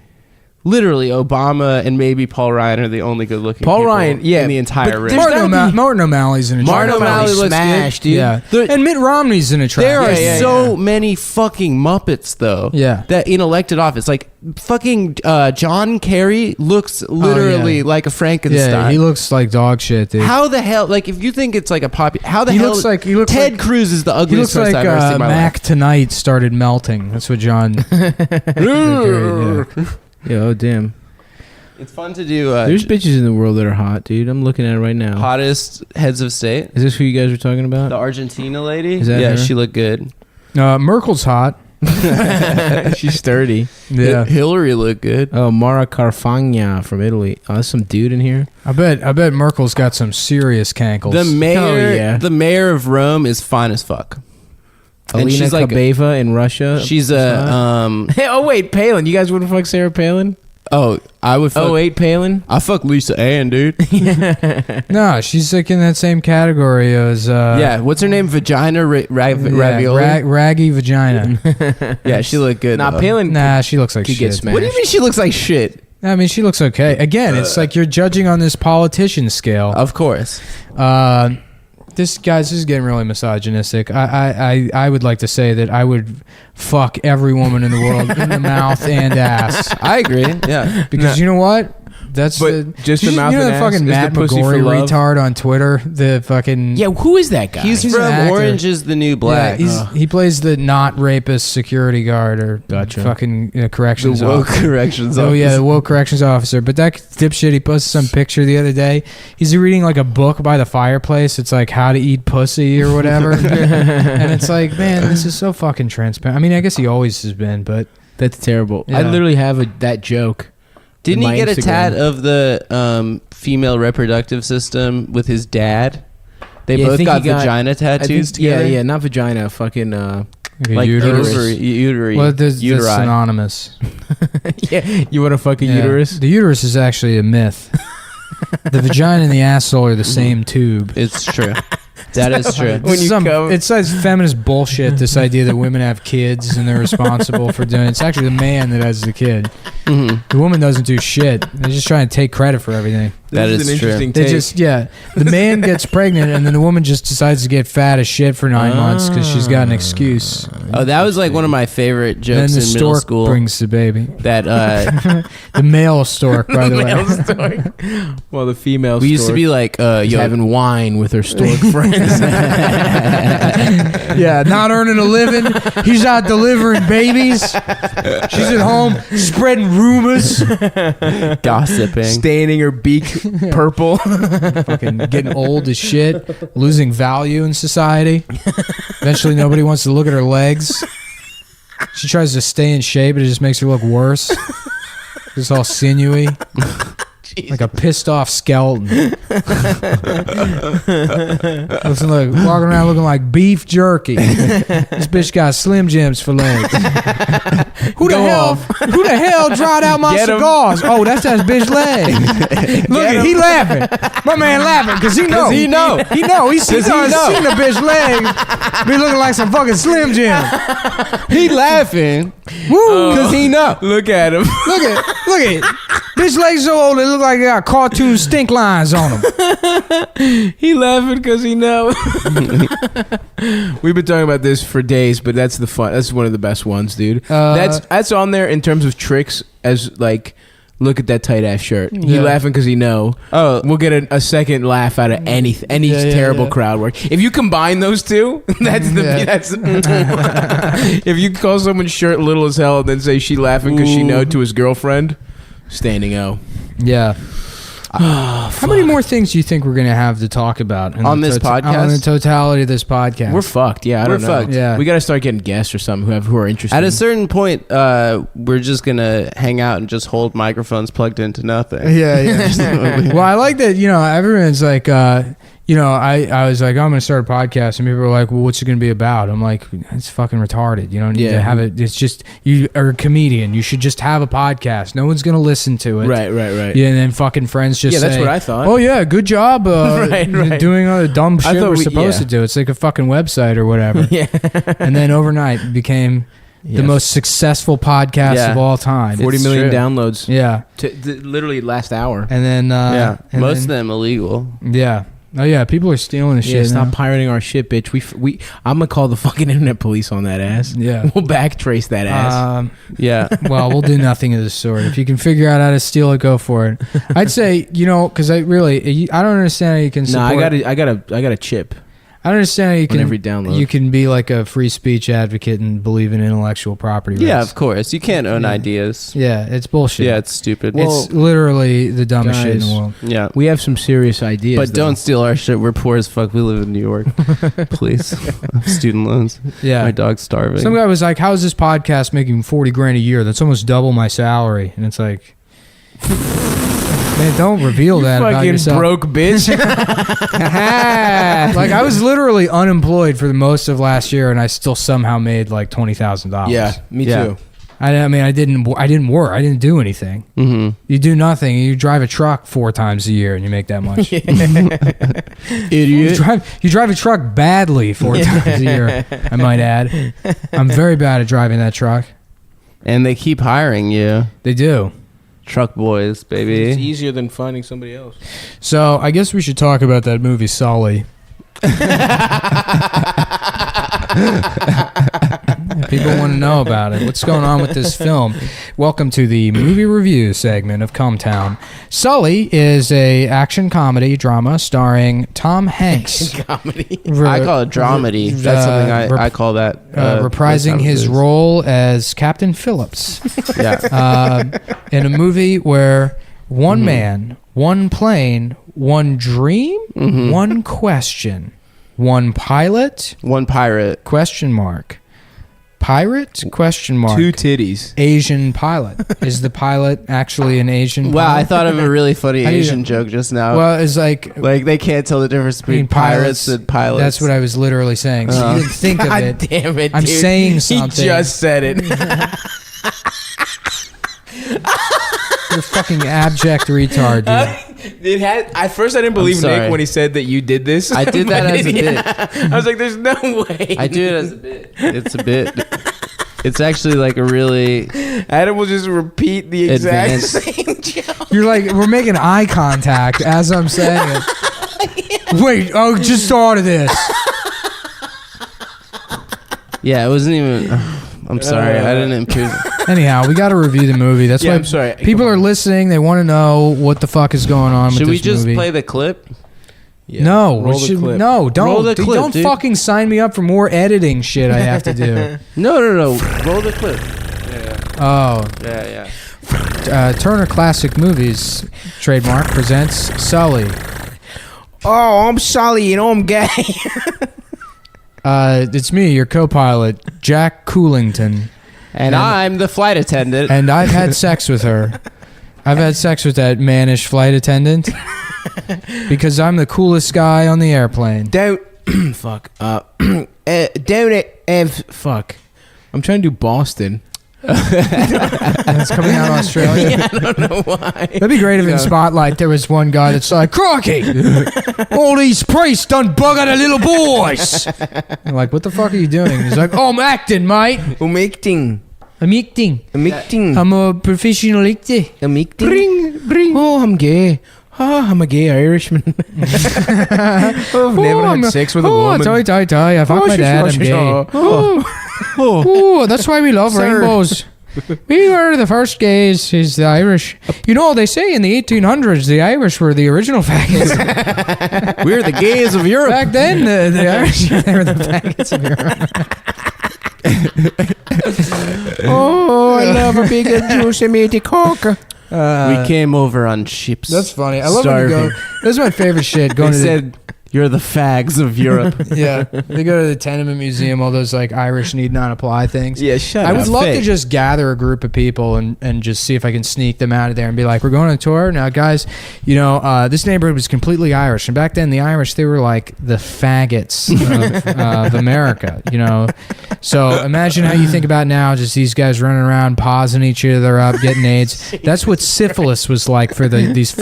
Literally, Obama and maybe Paul Ryan are the only good-looking Paul people Ryan, yeah, in the entire but race. Martin O'Malley's in a Martin track. O'Malley looks smashed, good. dude. Yeah, The- and Mitt Romney's in a track. There are Yeah, so many fucking Muppets, though. Yeah. That in elected office, like fucking John Kerry looks literally like a Frankenstein. Yeah, he looks like dog shit, dude. How the hell? Like, if you think it's like a how the He hell? looks like- he looks Ted like- Cruz is the He ugliest looks person like I've ever seen in my Mac life. tonight started melting. That's what John. Yeah, oh damn. It's fun to do. There's bitches in the world that are hot, dude. I'm looking at it right now. Hottest heads of state. Is this who you guys were talking about? The Argentina lady. Is that yeah, her? she looked good. Merkel's hot. She's sturdy. Yeah, Hillary looked good. Oh, Mara Carfagna from Italy. Oh, there's some dude in here. I bet Merkel's got some serious cankles. The mayor, Oh, yeah. the mayor of Rome is fine as fuck. And Alina she's like, Kabeva in Russia. she's a Hey, oh wait, Palin. You guys wouldn't fuck Sarah Palin? I would fuck. Oh wait, Palin. I fuck Lisa Ann, dude. No, she's like in that same category as Yeah, what's her name? Vagina ravioli. raggy vagina. Yeah, she looked good. Nah, though. Palin. Nah, she looks like Could shit. get smashed. What do you mean she looks like shit? I mean, she looks okay. Again, it's like you're judging on this politician scale. Of course. This is getting really misogynistic. I would like to say that I would fuck every woman in the world in the mouth and ass. I agree. Yeah. Because you know what? That's But just the mouth you know and the ass? fucking Is the Matt pussy for McGorry love? retard on Twitter. The fucking Yeah, who is that guy? He's He's from an actor. Orange is the New Black. Yeah, he plays the not rapist security guard or Gotcha. fucking the corrections woke officer. corrections Oh yeah, officer. the woke corrections officer. But that dipshit, he posted some picture the other day. He's reading like a book by the fireplace. It's like how to eat pussy or whatever. And it's like, man, this is so fucking transparent. I mean, I guess he always has been, but That's terrible. Yeah. I literally have that joke. Didn't in he my get a Instagram. tat of the female reproductive system with his dad? They Yeah, I both think got he got- vagina I tattoos think, together. yeah, not vagina, fucking Like uterus. uteri. Well, that's uteri. synonymous. yeah. You want to fuck a Yeah. uterus? The uterus is actually a myth. The vagina and the asshole are the same tube. It's true. That is true. When you come- It's like feminist bullshit, this idea that women have kids and they're responsible for doing it. It's actually the man that has the kid. Mhm. The woman doesn't do shit. They're just trying to take credit for everything. That This is an true. interesting They take. just, the man gets pregnant and then the woman just decides to get fat as shit for 9 months because she's got an excuse. Oh, that was like one of my favorite Then jokes the in middle stork school. brings the baby. That The male stork, by the way. Well, the female. we used to stork be like, is yo, having wine with her stork friends. Yeah, not earning a living. He's out delivering babies. She's at home spreading rumors. gossiping. staining her beak purple. Fucking getting old as shit. Losing value in society. Eventually nobody wants to look at her legs. She tries to stay in shape, but it just makes her look worse. It's all sinewy. Like a pissed off skeleton. Walking around looking like beef jerky. This bitch got Slim Jims for legs. Who the hell dried out my Get 'em. cigars? Oh, that's that bitch leg. Look at he laughing. My man laughing because he know. he know. He know. He's seen the bitch legs be looking like some fucking Slim Jim. He laughing Woo! because he know. Look at him. Look at bitch legs so old they look like they got cartoon stink lines on them. He laughing because he know. We've been talking about this for days, but that's the fun. That's one of the best ones, dude. That's on there in terms of tricks. As like, look at that tight ass shirt. He Yeah. laughing because he know. Oh, We'll get a second laugh out of any terrible crowd work. If you combine those two, that's the Yeah. that's. If you call someone's shirt little as hell and then say she laughing because she know to his girlfriend, standing O. Yeah. How many more things do you think we're going to have to talk about On this podcast? On the totality of this podcast. We're fucked. Yeah, I We're don't know. fucked. Yeah. We got to start getting guests or something who are interested. at a certain point, we're just gonna hang out and just hold microphones plugged into nothing. Yeah. Well, I like that, everyone's like, I was like, I'm going to start a podcast, and people were like, well, what's it going to be about? I'm like, it's fucking retarded. You don't need to have it. It's just, you are a comedian. You should just have a podcast. No one's going to listen to it. Right. Yeah, and then fucking friends just say, that's what I thought. Oh, yeah, good job doing all the dumb shit we're supposed to do. It's like a fucking website or whatever. Yeah. And then overnight it became the most successful podcast of all time. 40 million downloads. Yeah. Literally last hour. And then... most of them illegal. Yeah. Oh, yeah. People are stealing the shit stop now. pirating our shit, bitch. I'm going to call the fucking internet police on that ass. Yeah. We'll backtrace that ass. Well, we'll do nothing of the sort. If you can figure out how to steal it, go for it. I'd say, because I don't understand how you can support... No, I got a chip. I don't understand how you can every download. You can be like a free speech advocate and believe in intellectual property rights. Yeah, of course. You can't own ideas. Yeah, it's bullshit. Yeah, it's stupid. It's literally the dumbest shit in the world. Yeah. We have some serious ideas. But don't steal our shit. We're poor as fuck. We live in New York. Please. Student loans. Yeah. My dog's starving. Some guy was like, how's this podcast making $40,000 a year? That's almost double my salary. And it's like... Man, don't reveal that about yourself. Broke bitch. Like, I was literally unemployed for the most of last year, and I still somehow made like $20,000. Yeah, me too. I mean, I didn't work. I didn't do anything. Mm-hmm. You do nothing. You drive a truck 4 times a year, and you make that much. Idiot. You drive a truck badly 4 times a year, I might add. I'm very bad at driving that truck. And they keep hiring you. They do. Truck boys, baby. It's easier than finding somebody else. So I guess we should talk about that movie Sully. People want to know about it. What's going on with this film? Welcome to the movie review segment of CTown. Sully is a action comedy drama starring Tom Hanks. Comedy. I call it dramedy. That's something I call that. Reprising his role as Captain Phillips. Yeah. In a movie where one man, one plane, one dream, one question, one pilot, one pirate, question mark. Pirate? Question mark. 2 titties. Asian pilot. Is the pilot actually an Asian pilot? Wow, I thought of a really funny Asian joke just now. Well, it's like they can't tell the difference between pirates and pilots. That's what I was literally saying. So you didn't think of it. God damn it, I'm dude. saying something. He just said it. You're a fucking abject retard, dude. At first, I didn't believe Nick when he said that you did this. I did that as a bit. I was like, "There's no way." I do it as a bit. It's a bit. It's actually like a really. Adam will just repeat the exact same joke. You're like, we're making eye contact as I'm saying it. Wait, just thought of this. Yeah, it wasn't even. I'm sorry, I didn't improve. Anyhow, we got to review the movie. That's why I'm sorry. People are listening. They want to know what the fuck is going on with this movie. Should we just play the clip? Yeah. No, Roll the clip. No, don't. Roll the clip, don't dude. fucking sign me up for more editing shit I have to do. No. Roll the clip. Yeah. Oh. Yeah. Turner Classic Movies trademark presents Sully. Oh, I'm Sully and I'm gay. It's me, your co-pilot, Jack Coolington. And I'm the flight attendant. And I've had sex with her. I've had sex with that mannish flight attendant because I'm the coolest guy on the airplane. Don't fuck. Don't it? Fuck. I'm trying to do Boston. That's coming out in Australia. Yeah, I don't know why. That'd be great if in Spotlight there was one guy that's like, crikey, all these priests done buggered the little boys. I'm like, what the fuck are you doing? He's like, oh, I'm acting, mate. I'm acting. I'm a professional actor. I'm acting. Bring. Oh, I'm gay. Oh, I'm a gay Irishman. I've never had sex with a woman. I fuck my dad, I'm gay. Oh, that's why we love rainbows. We were the first gays, he's the Irish. You know, they say in the 1800s, the Irish were the original faggots. We're the gays of Europe. Back then, the Irish, they were the faggots of Europe. Oh, I love a big juicy meaty cock. We came over on ships. That's funny. I love when you go. That's my favorite shit. Going They to said, You're the fags of Europe. Yeah, they go to the Tenement Museum, all those like Irish need not apply things. Yeah, shut up. I would love Fake. to just gather a group of people and just see if I can sneak them out of there and be like, we're going on a tour now, guys. You know, this neighborhood was completely Irish, and back then the Irish, they were like the faggots of America. You know, so imagine how you think about now, just these guys running around, pausing each other up, getting AIDS. That's what syphilis was like for these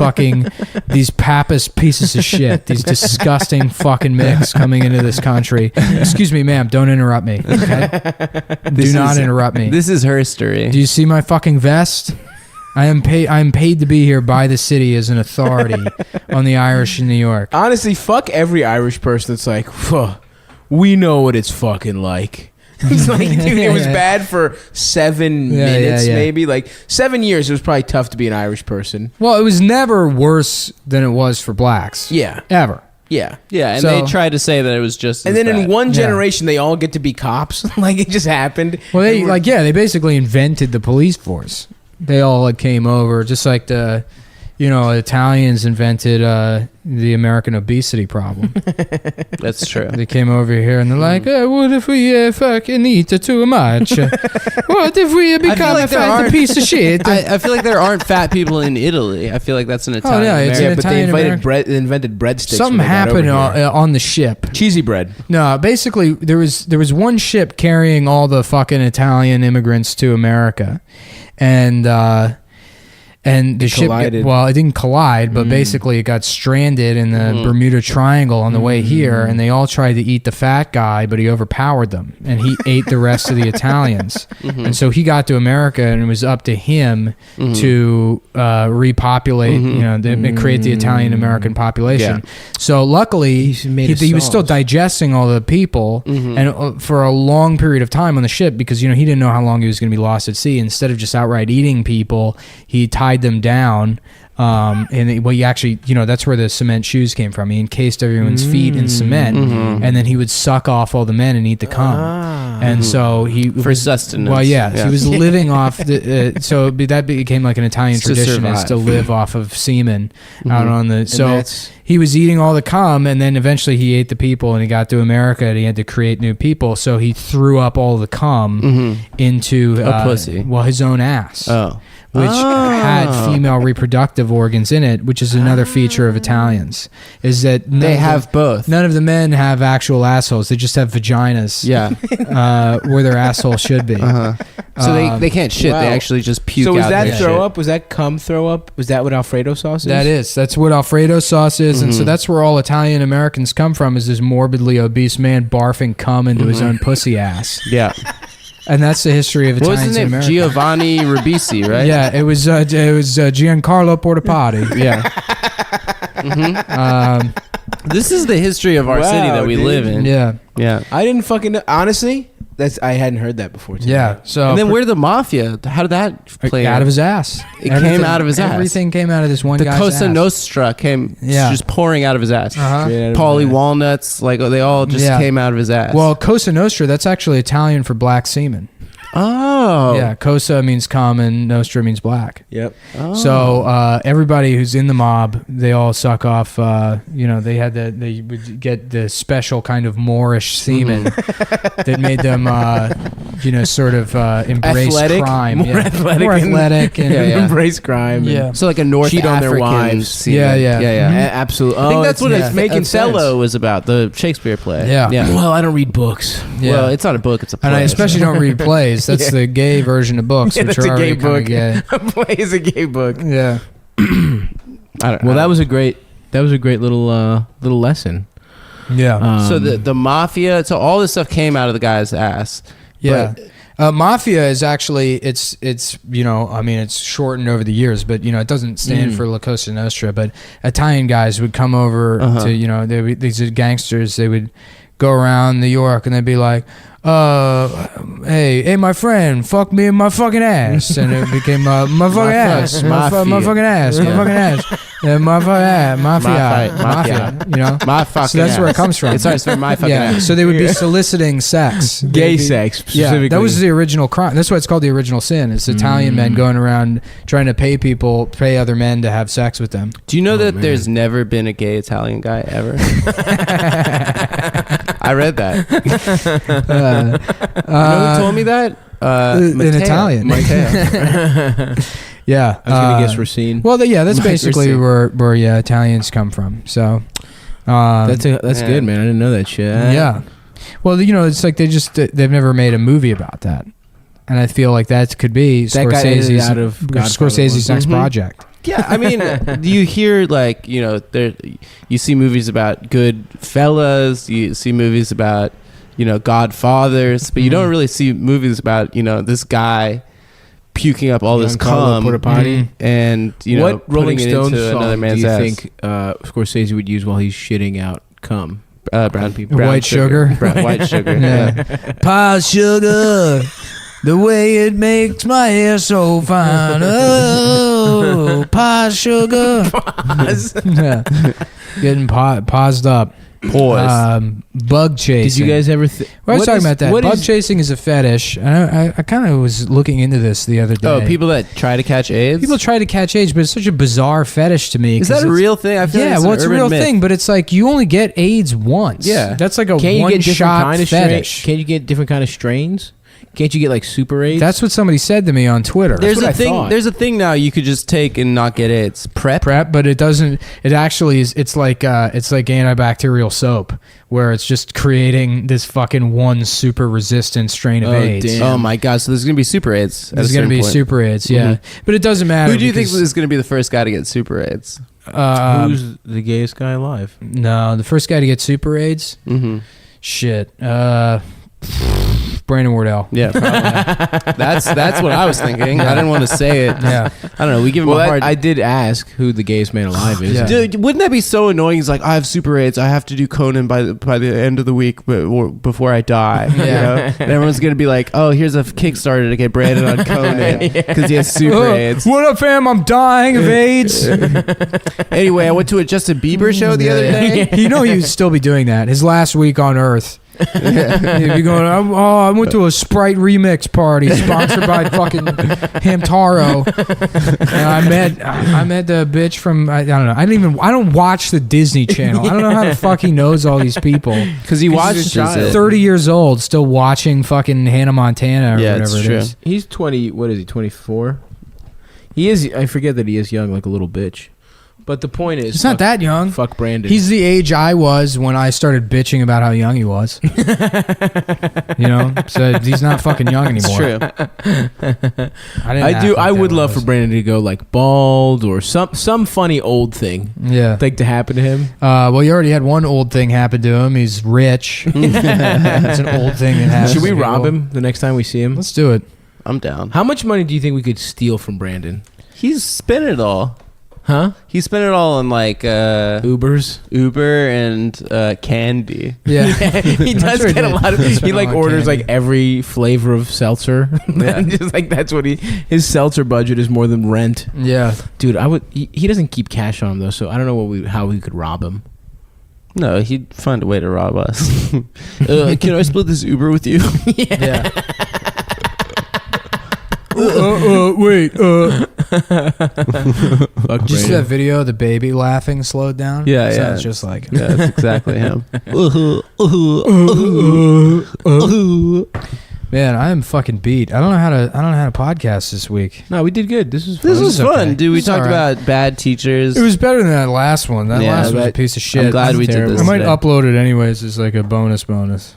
papist pieces of shit. These disgusting fucking mix coming into this country. Excuse me, ma'am, don't interrupt me. Okay? Do not interrupt me. This is her story. Do you see my fucking vest? I am paid to be here by the city as an authority on the Irish in New York. Honestly, fuck every Irish person that's like, we know what it's fucking like. It's like, dude, it was bad for 7 minutes, maybe. Like 7 years, it was probably tough to be an Irish person. Well, it was never worse than it was for blacks. Yeah. Ever. Yeah. Yeah, and So- they tried to say that it was just And as then in bad. one generation, they all get to be cops. Like, it just happened. Well, And we're- they basically invented the police force. They all like came over, just like the, Italians invented the American obesity problem. That's true. They came over here and they're like, what if we fucking eat too much? What if we become like a there fat aren't- piece of shit? I feel like there aren't fat people in Italy. I feel like that's an Italian. yeah, it's Yeah, an but they Italian-American- invented breadsticks. Something when they got over happened here. on the ship. Cheesy bread. No, basically there was one ship carrying all the fucking Italian immigrants to America, and the ship collided. it didn't collide, but basically it got stranded in the Bermuda Triangle on the way here, and they all tried to eat the fat guy, but he overpowered them and he ate the rest of the Italians. And so he got to America, and it was up to him to repopulate, create the Italian American population. Yeah. So luckily he was still sauce. digesting all the people, and for a long period of time on the ship, because he didn't know how long he was going to be lost at sea. Instead of just outright eating people, he tied them down, and he actually, that's where the cement shoes came from. He encased everyone's feet in cement, and then he would suck off all the men and eat the cum. And so For sustenance. Well, yeah, Yeah. he was living off the. That became like an Italian To tradition, is survive. to live off of semen out on the. So that's- he was eating all the cum, and then eventually he ate the people, and he got to America, and he had to create new people. So he threw up all the cum into A pussy. Well, his own ass. Oh. Which had female reproductive organs in it, which is another feature of Italians, is that They have both. none of the men have actual assholes. They just have vaginas. Yeah. Where their asshole should be. So they can't shit. Wow. They actually just puke So out was that their throw shit. up? Was that cum throw up? Was that what Alfredo sauce is? That's what Alfredo sauce is, and so that's where all Italian Americans come from, is this morbidly obese man barfing cum into his own pussy ass. Yeah. And that's the history of What was Italians his in name? America. Giovanni Ribisi, right? Yeah, it was Giancarlo Portapati. Yeah. This is the history of our Wow, city that we dude. live in. Yeah, Yeah. I didn't fucking know. Honestly, I hadn't heard that before. Today. yeah. So And then where the mafia? How did that play out of his ass. It came out of his ass. Everything came out of this one The guy's Cosa ass. Nostra came just pouring out of his ass. Uh-huh. Straight out of Paulie his ass. Walnuts, like they all just Yeah. came out of his ass. Well, Cosa Nostra, that's actually Italian for black semen. oh. Yeah, Cosa means common, Nostra means black. Yep. Oh. So everybody who's in the mob, they all suck off. They would get the special kind of Moorish semen that made them, embrace Athletic, crime, more athletic and- and embrace crime. Yeah. And So like a North cheat on their African wives. semen. Yeah, yeah. yeah. Absolutely. I think that's what it's making sense. Othello was about, the Shakespeare play. Yeah. yeah. Well, I don't read books. Yeah. Well, it's not a book; it's a play. and I especially don't read plays. That's the gay version of books, Yeah, which that's are a gay already kind book. of gay. A play is a gay book. Yeah. I don't, Well, that was a great little lesson. Yeah. so the mafia. So all this stuff came out of the guy's ass. Yeah. But Mafia is actually it's shortened over the years, but it doesn't stand for La Cosa Nostra. But Italian guys would come over to these gangsters. They would go around New York and they'd be like, hey, my friend, fuck me in my fucking ass, and it became my fucking ass, my fucking ass, my fucking ass, my fucking ass, mafia, you know. My fucking. So that's where it comes from. It starts from my fucking ass. So they would be soliciting sex, gay sex specifically. Yeah, that was the original crime. That's why it's called the original sin. It's Italian men going around trying to pay other men to have sex with them. Do you know that there's never been a gay Italian guy ever? I read that. You know who told me that? In Italian. Matteo. Yeah. I was gonna guess Racine. Well, that's basically where Italians come from. So that's good, man. I didn't know that shit. Yeah. Well, it's like they've never made a movie about that, and I feel like that could be Scorsese's next project. Yeah, I mean, do you hear like you see movies about good fellas, you see movies about Godfathers, but you don't really see movies about this guy puking up all this cum porta potty. And what Rolling Stones into song another man's do you ass. think Scorsese would use while he's shitting out cum? Brown White sugar. White sugar. Yeah. Pie sugar, the way it makes my hair so fine. Oh, pie sugar. Yeah. Getting paused up. Bug chasing. Did you guys ever? I was talking about that. Bug chasing is a fetish. I kind of was looking into this the other day. Oh, people that try to catch AIDS. People try to catch AIDS, but it's such a bizarre fetish to me. Is that a real thing? I feel yeah, like it's a real thing, but it's like you only get AIDS once. Yeah, that's like a one-shot fetish. Can't you get different kind of strains? Can't you get like super AIDS? That's what somebody said to me on Twitter. There's a thing. There's a thing now you could just take and not get AIDS. Prep, but it doesn't. It actually is. It's like antibacterial soap, where it's just creating this fucking one super resistant strain of AIDS. Damn. Oh my god! So there's gonna be super AIDS. There's gonna be super AIDS. Yeah, but it doesn't matter. Who do you think is gonna be the first guy to get super AIDS? Who's the gayest guy alive? No, the first guy to get super AIDS. Mm-hmm. Shit. Brandon Wardell. Yeah, that's what I was thinking. I didn't want to say it. Yeah, I don't know. We give him a hard. I did ask who the gayest man alive is. Yeah. Dude, wouldn't that be so annoying? He's like, I have super AIDS. I have to do Conan by the end of the week, before I die. Yeah. And everyone's gonna be like, oh, here's a Kickstarter to get Brandon on Conan because he has super AIDS. What up, fam? I'm dying of AIDS. Anyway, I went to a Justin Bieber show the other day. He would still be doing that. His last week on Earth. He'd be going, I went to a Sprite remix party sponsored by fucking Hamtaro, and I met the bitch from I don't know. I don't watch the Disney Channel. I don't know how the fuck he knows all these people because he watches it. 30 years old, still watching fucking Hannah Montana or whatever it is. He's 20. What is he? 24. He is. I forget that he is young, like a little bitch. But the point is, he's not that young. Fuck Brandon. He's the age I was when I started bitching about how young he was. So he's not fucking young anymore. It's true. I would love for Brandon to go like bald or some funny old thing. Yeah, like to happen to him. Well, he already had one old thing happen to him. He's rich. That's an old thing that happens. Should we rob him the next time we see him? Let's do it. I'm down. How much money do you think we could steal from Brandon? He's spent it all. Huh? He spent it all on like Uber and candy. Yeah. He does get a lot of. He like orders candy. Like every flavor of seltzer. Yeah. Just like that's what his seltzer budget is more than rent. Yeah, dude. He doesn't keep cash on him though, so I don't know how we could rob him. No, he'd find a way to rob us. Can I split this Uber with you? Yeah. Wait. Did you see that video of the baby laughing slowed down? Yeah, Sounds just like him. Yeah, that's exactly him. Man, I am fucking beat. I don't know how to podcast this week. No, we did good. This was fun. This was fun, okay. dude. We talked about bad teachers. It was better than that last one. That last one was a piece of shit. I'm glad we did this. I might upload it anyways as like a bonus.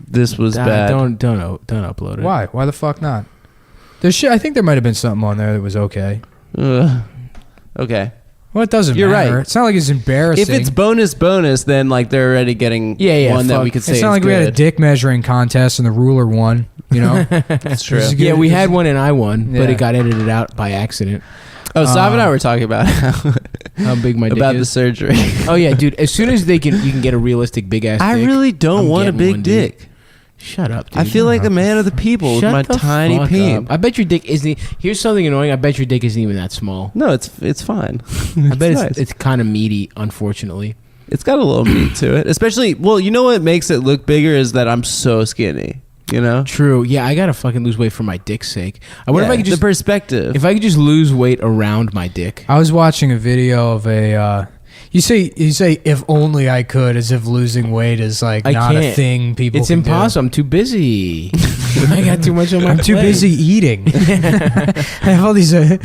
This was bad. Don't upload it. Why? Why the fuck not? There's shit. I think there might have been something on there that was okay. Okay. Well, it doesn't You're matter. right. It's not like it's embarrassing. If it's bonus, then like they're already getting one that we could say. It's not like we had a dick measuring contest and the ruler won. That's true. Yeah, we had one and I won, but it got edited out by accident. Oh, Sav and I were talking about How big my dick about is? the surgery. Oh yeah, dude. As soon as you can get a realistic big ass. I dick, really don't want a big dick. Dude. Shut up, dude. I feel like a man of the people with my tiny peen. I bet your dick isn't. Here's something annoying. I bet your dick isn't even that small. No, it's fine. I bet nice. it's kind of meaty. Unfortunately, it's got a little meat to it. Especially, well, you know what makes it look bigger is that I'm so skinny. You know? True. Yeah, I gotta fucking lose weight for my dick's sake. I wonder if I could just the perspective. If I could just lose weight around my dick. I was watching a video of a. You say if only I could, as if losing weight is like not a thing people. It's can impossible. do. I'm too busy. I got too much on my plate. I'm too busy eating. I have all these. An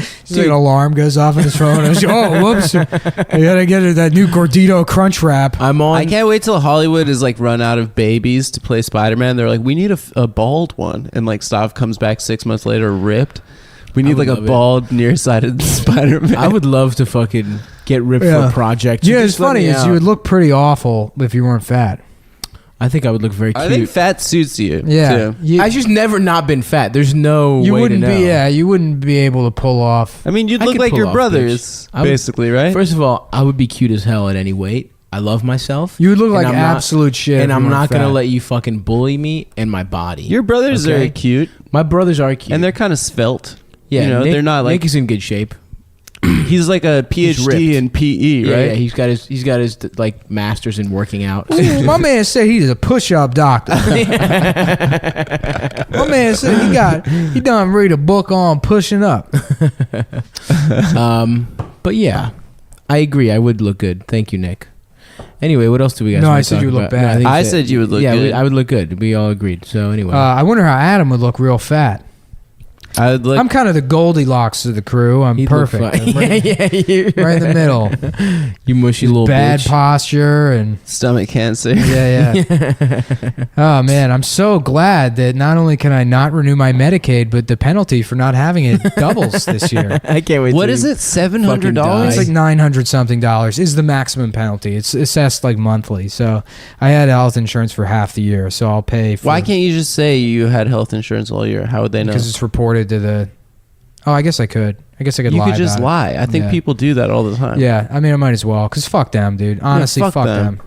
alarm goes off on his phone. I was like, oh, whoops! I gotta get that new Gordito Crunch Wrap. I can't wait till Hollywood is like run out of babies to play Spider-Man. They're like, we need a bald one, and like Stav comes back 6 months later ripped. We need like a bald, nearsighted Spider-Man. I would love to fucking get ripped for a project. Yeah, it's funny is you would look pretty awful if you weren't fat. I think I would look very cute. I think fat suits you. Yeah, I just never not been fat. There's no you way wouldn't to know. be. Yeah, you wouldn't be able to pull off. I mean, you'd look like your brothers, basically, right? First of all, I would be cute as hell at any weight. I love myself. You would look like absolute shit. And I'm not gonna let you fucking bully me and my body. Your brothers are cute. My brothers are cute, and they're kind of svelte. Yeah, you know, Nick, they're not like Nick is in good shape. He's like a PhD in PE, right? Yeah, he's got his like masters in working out. Ooh, my man said he's a push-up doctor. My man said he done read a book on pushing up. But yeah, I agree. I would look good. Thank you, Nick. Anyway, what else do we guys? No, want I to said talk you would look about? bad. No, I said you would look good. I would look good. We all agreed. So anyway, I wonder how Adam would look real fat. I'm kind of the Goldilocks of the crew. I'm perfect. I'm right, right in the middle. You mushy little bad bitch. Posture and stomach cancer. Yeah. Oh man, I'm so glad that not only can I not renew my Medicaid, but the penalty for not having it doubles this year. I can't wait. What is it? $700? It's like $900 something is the maximum penalty. It's assessed like monthly. So I had health insurance for half the year, so I'll pay. Why can't you just say you had health insurance all year? How would they know? Because it's reported to the. Oh, I guess I could. I guuld you lie. You could just lie. I think people do that all the time. Yeah, I mean, I might as well. Because fuck them, dude. Honestly, fuck them.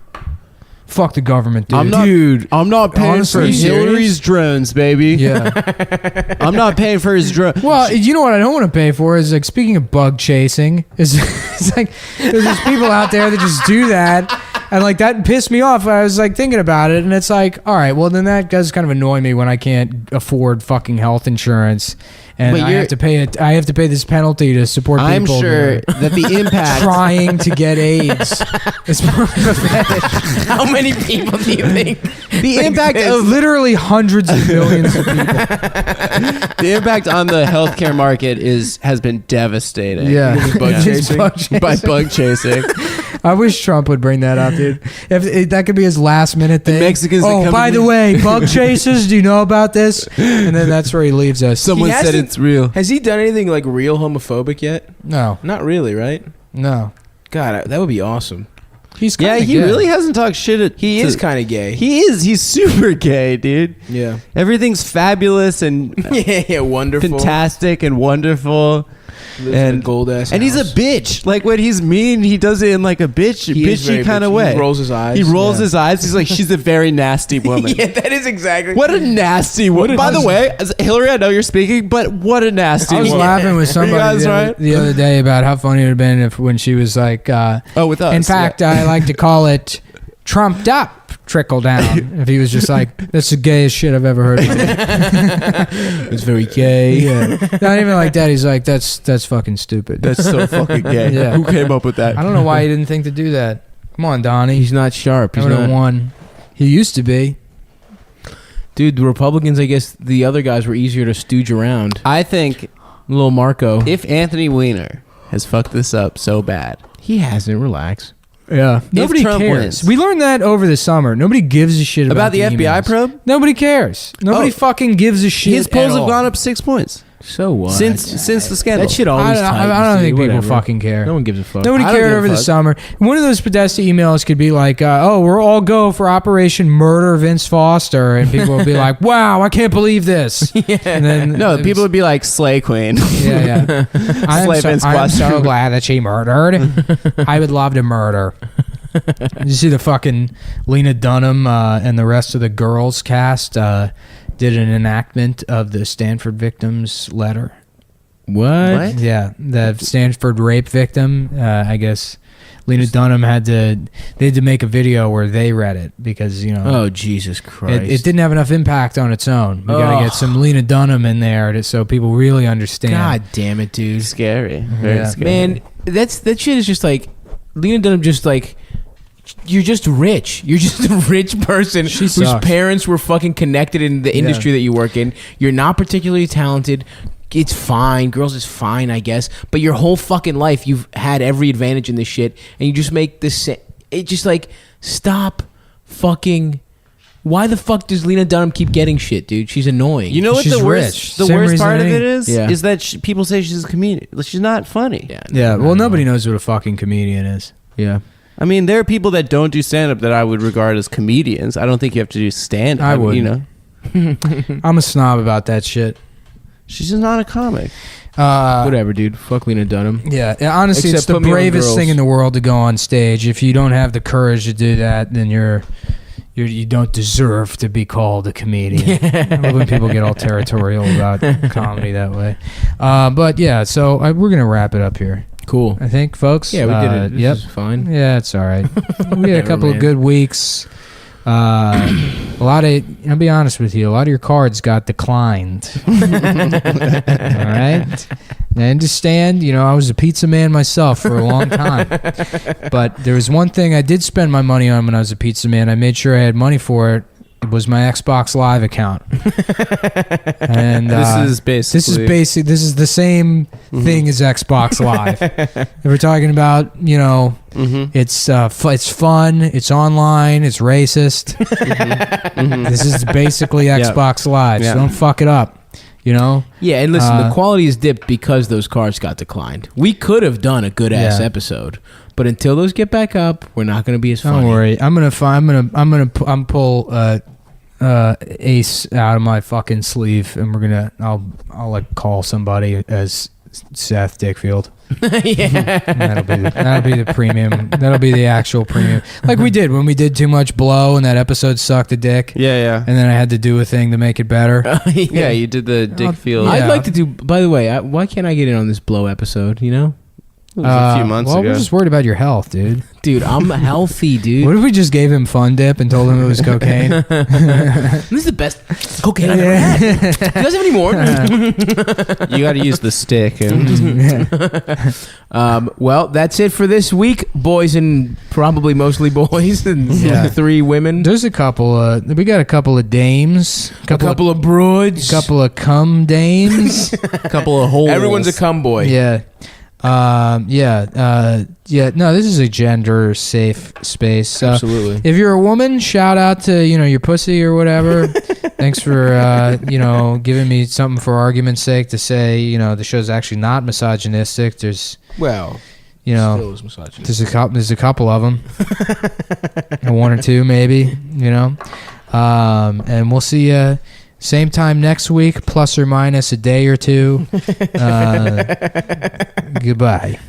Fuck the government, dude. I'm not paying for Hillary's drones, baby. Yeah. I'm not paying for his drone. Well, you know what I don't want to pay for is like speaking of bug chasing. It's like there's just people out there that just do that. And like that pissed me off. I was like thinking about it, and it's like, all right, well then that does kind of annoy me when I can't afford fucking health insurance, and I have to pay it. I have to pay this penalty to support people. I'm sure that the impact trying to get AIDS is more of a fetish. How many people do you think? The impact of literally hundreds of millions of people. The impact on the healthcare market has been devastating. Yeah, by bug chasing. I wish Trump would bring that up, dude. If that could be his last minute thing. The Mexicans. Oh, by the way, bug chases. Do you know about this? And then that's where he leaves us. Someone said it's real. Has he done anything like real homophobic yet? No, not really. Right? No. God, that would be awesome. He's he gay. Really hasn't talked shit. He is kind of gay. He is. He's super gay, dude. Yeah. Everything's fabulous and wonderful, fantastic and wonderful. And gold ass. And he's a bitch. Like when he's mean, he does it in like a bitchy kind of way. He rolls his eyes. He rolls his eyes. He's like, she's a very nasty woman. Yeah, that is exactly. What a nasty woman. By the way, Hillary, I know you're speaking, but what a nasty woman. I was laughing with somebody the other day about how funny it would have been when she was like, with us. In fact, I like to call it trumped up trickle down. If he was just like, that's the gayest shit I've ever heard. It's very gay. Yeah. Not even like that. He's like, that's fucking stupid. That's so fucking gay. Yeah. Who came up with that? I don't know why he didn't think to do that. Come on, Donnie. He's not sharp. He's not one. He used to be. Dude, the Republicans, I guess the other guys were easier to stooge around. I think little Marco. If Anthony Weiner has fucked this up so bad. He hasn't. Relax. Yeah. Nobody cares. Wins. We learned that over the summer. Nobody gives a shit about the FBI emails. probe? Nobody cares. Nobody fucking gives a shit. His polls have gone up 6 points. So what? Since the scandal. That shit always. I don't think people fucking care. No one gives a fuck. Nobody cared over the summer. One of those Podesta emails could be like, "Oh, we're all go for Operation Murder Vince Foster," and people would be like, "Wow, I can't believe this." Yeah. And then No, people would be like, "Slay Queen." Yeah. I'm Foster. so glad that she murdered. I would love to murder. Did you see the fucking Lena Dunham and the rest of the girls cast did an enactment of the Stanford victim's letter? What? Yeah, the Stanford rape victim. I guess Lena Dunham had to make a video where they read it because Oh Jesus Christ! It didn't have enough impact on its own. We gotta get some Lena Dunham in there so people really understand. God damn it, dude! Scary. Very scary. Man, that shit is just like Lena Dunham. Just like you're just rich. You're just a rich person whose parents were fucking connected in the industry that you work in. You're not particularly talented. It's fine. Girls is fine, I guess. But your whole fucking life, you've had every advantage in this shit, and you just make this. It just like stop fucking. Why the fuck does Lena Dunham keep getting shit, dude? She's annoying. You know what She's the worst? rich. The Same worst reason part of I- it is Yeah. is that people say she's a comedian. She's not funny. Yeah, well, nobody knows what a fucking comedian is. Yeah. I mean, there are people that don't do stand up that I would regard as comedians. I don't think you have to do stand up. I would. You I'm a snob about that shit. she's just not a comic. Whatever, dude. Fuck Lena Dunham. Yeah, honestly, Except it's the put me on bravest Girls. thing in the world to go on stage. If you don't have the courage to do that, then you don't deserve to be called a comedian. I love when people get all territorial about comedy that way. But yeah, so we're gonna wrap it up here. Cool. I think, folks. Yeah, we did it. This Yep. is fine. Yeah, it's all right. We had a couple man. of good weeks. A lot of, I'll be honest with you, a lot of your cards got declined. All right? I understand, I was a pizza man myself for a long time. But there was one thing I did spend my money on when I was a pizza man. I made sure I had money for it. It was my Xbox Live account. And This is this is the same thing as Xbox Live. If we're talking about, it's fun, it's online, it's racist. This is basically Xbox Live. So don't fuck it up. Yeah, and listen, the quality is dipped because those cards got declined. We could have done a good ass episode, but until those get back up, we're not going to be as funny. Don't worry. I'm gonna pull Ace out of my fucking sleeve, and I'll like call somebody as Seth Dickfield. Yeah, that'll be the premium. That'll be the actual premium, like we did when we did Too Much Blow, and that episode sucked a dick. Yeah. And then I had to do a thing to make it better. Yeah, you did the Dick Field. Yeah. I'd like to do. By the way, why can't I get in on this Blow episode? It was a few months ago. We're just worried about your health, dude. Dude, I'm healthy, dude. What if we just gave him Fun Dip and told him it was cocaine? This is the best cocaine I've ever had. Do you guys have any more? You got to use the stick. Well, that's it for this week, boys, and probably mostly boys and 3 women. There's a couple. We got a couple of dames, A couple of broads. a couple of cum dames. A couple of holes. Everyone's a cum boy. Yeah. No, this is a gender safe space. Absolutely. If you're a woman, shout out to your pussy or whatever. Thanks for giving me something for argument's sake to say the show's actually not misogynistic. There's Well, still is misogynistic. there's a couple of them, one or two maybe. And we'll see you. Same time next week, plus or minus a day or two. Goodbye.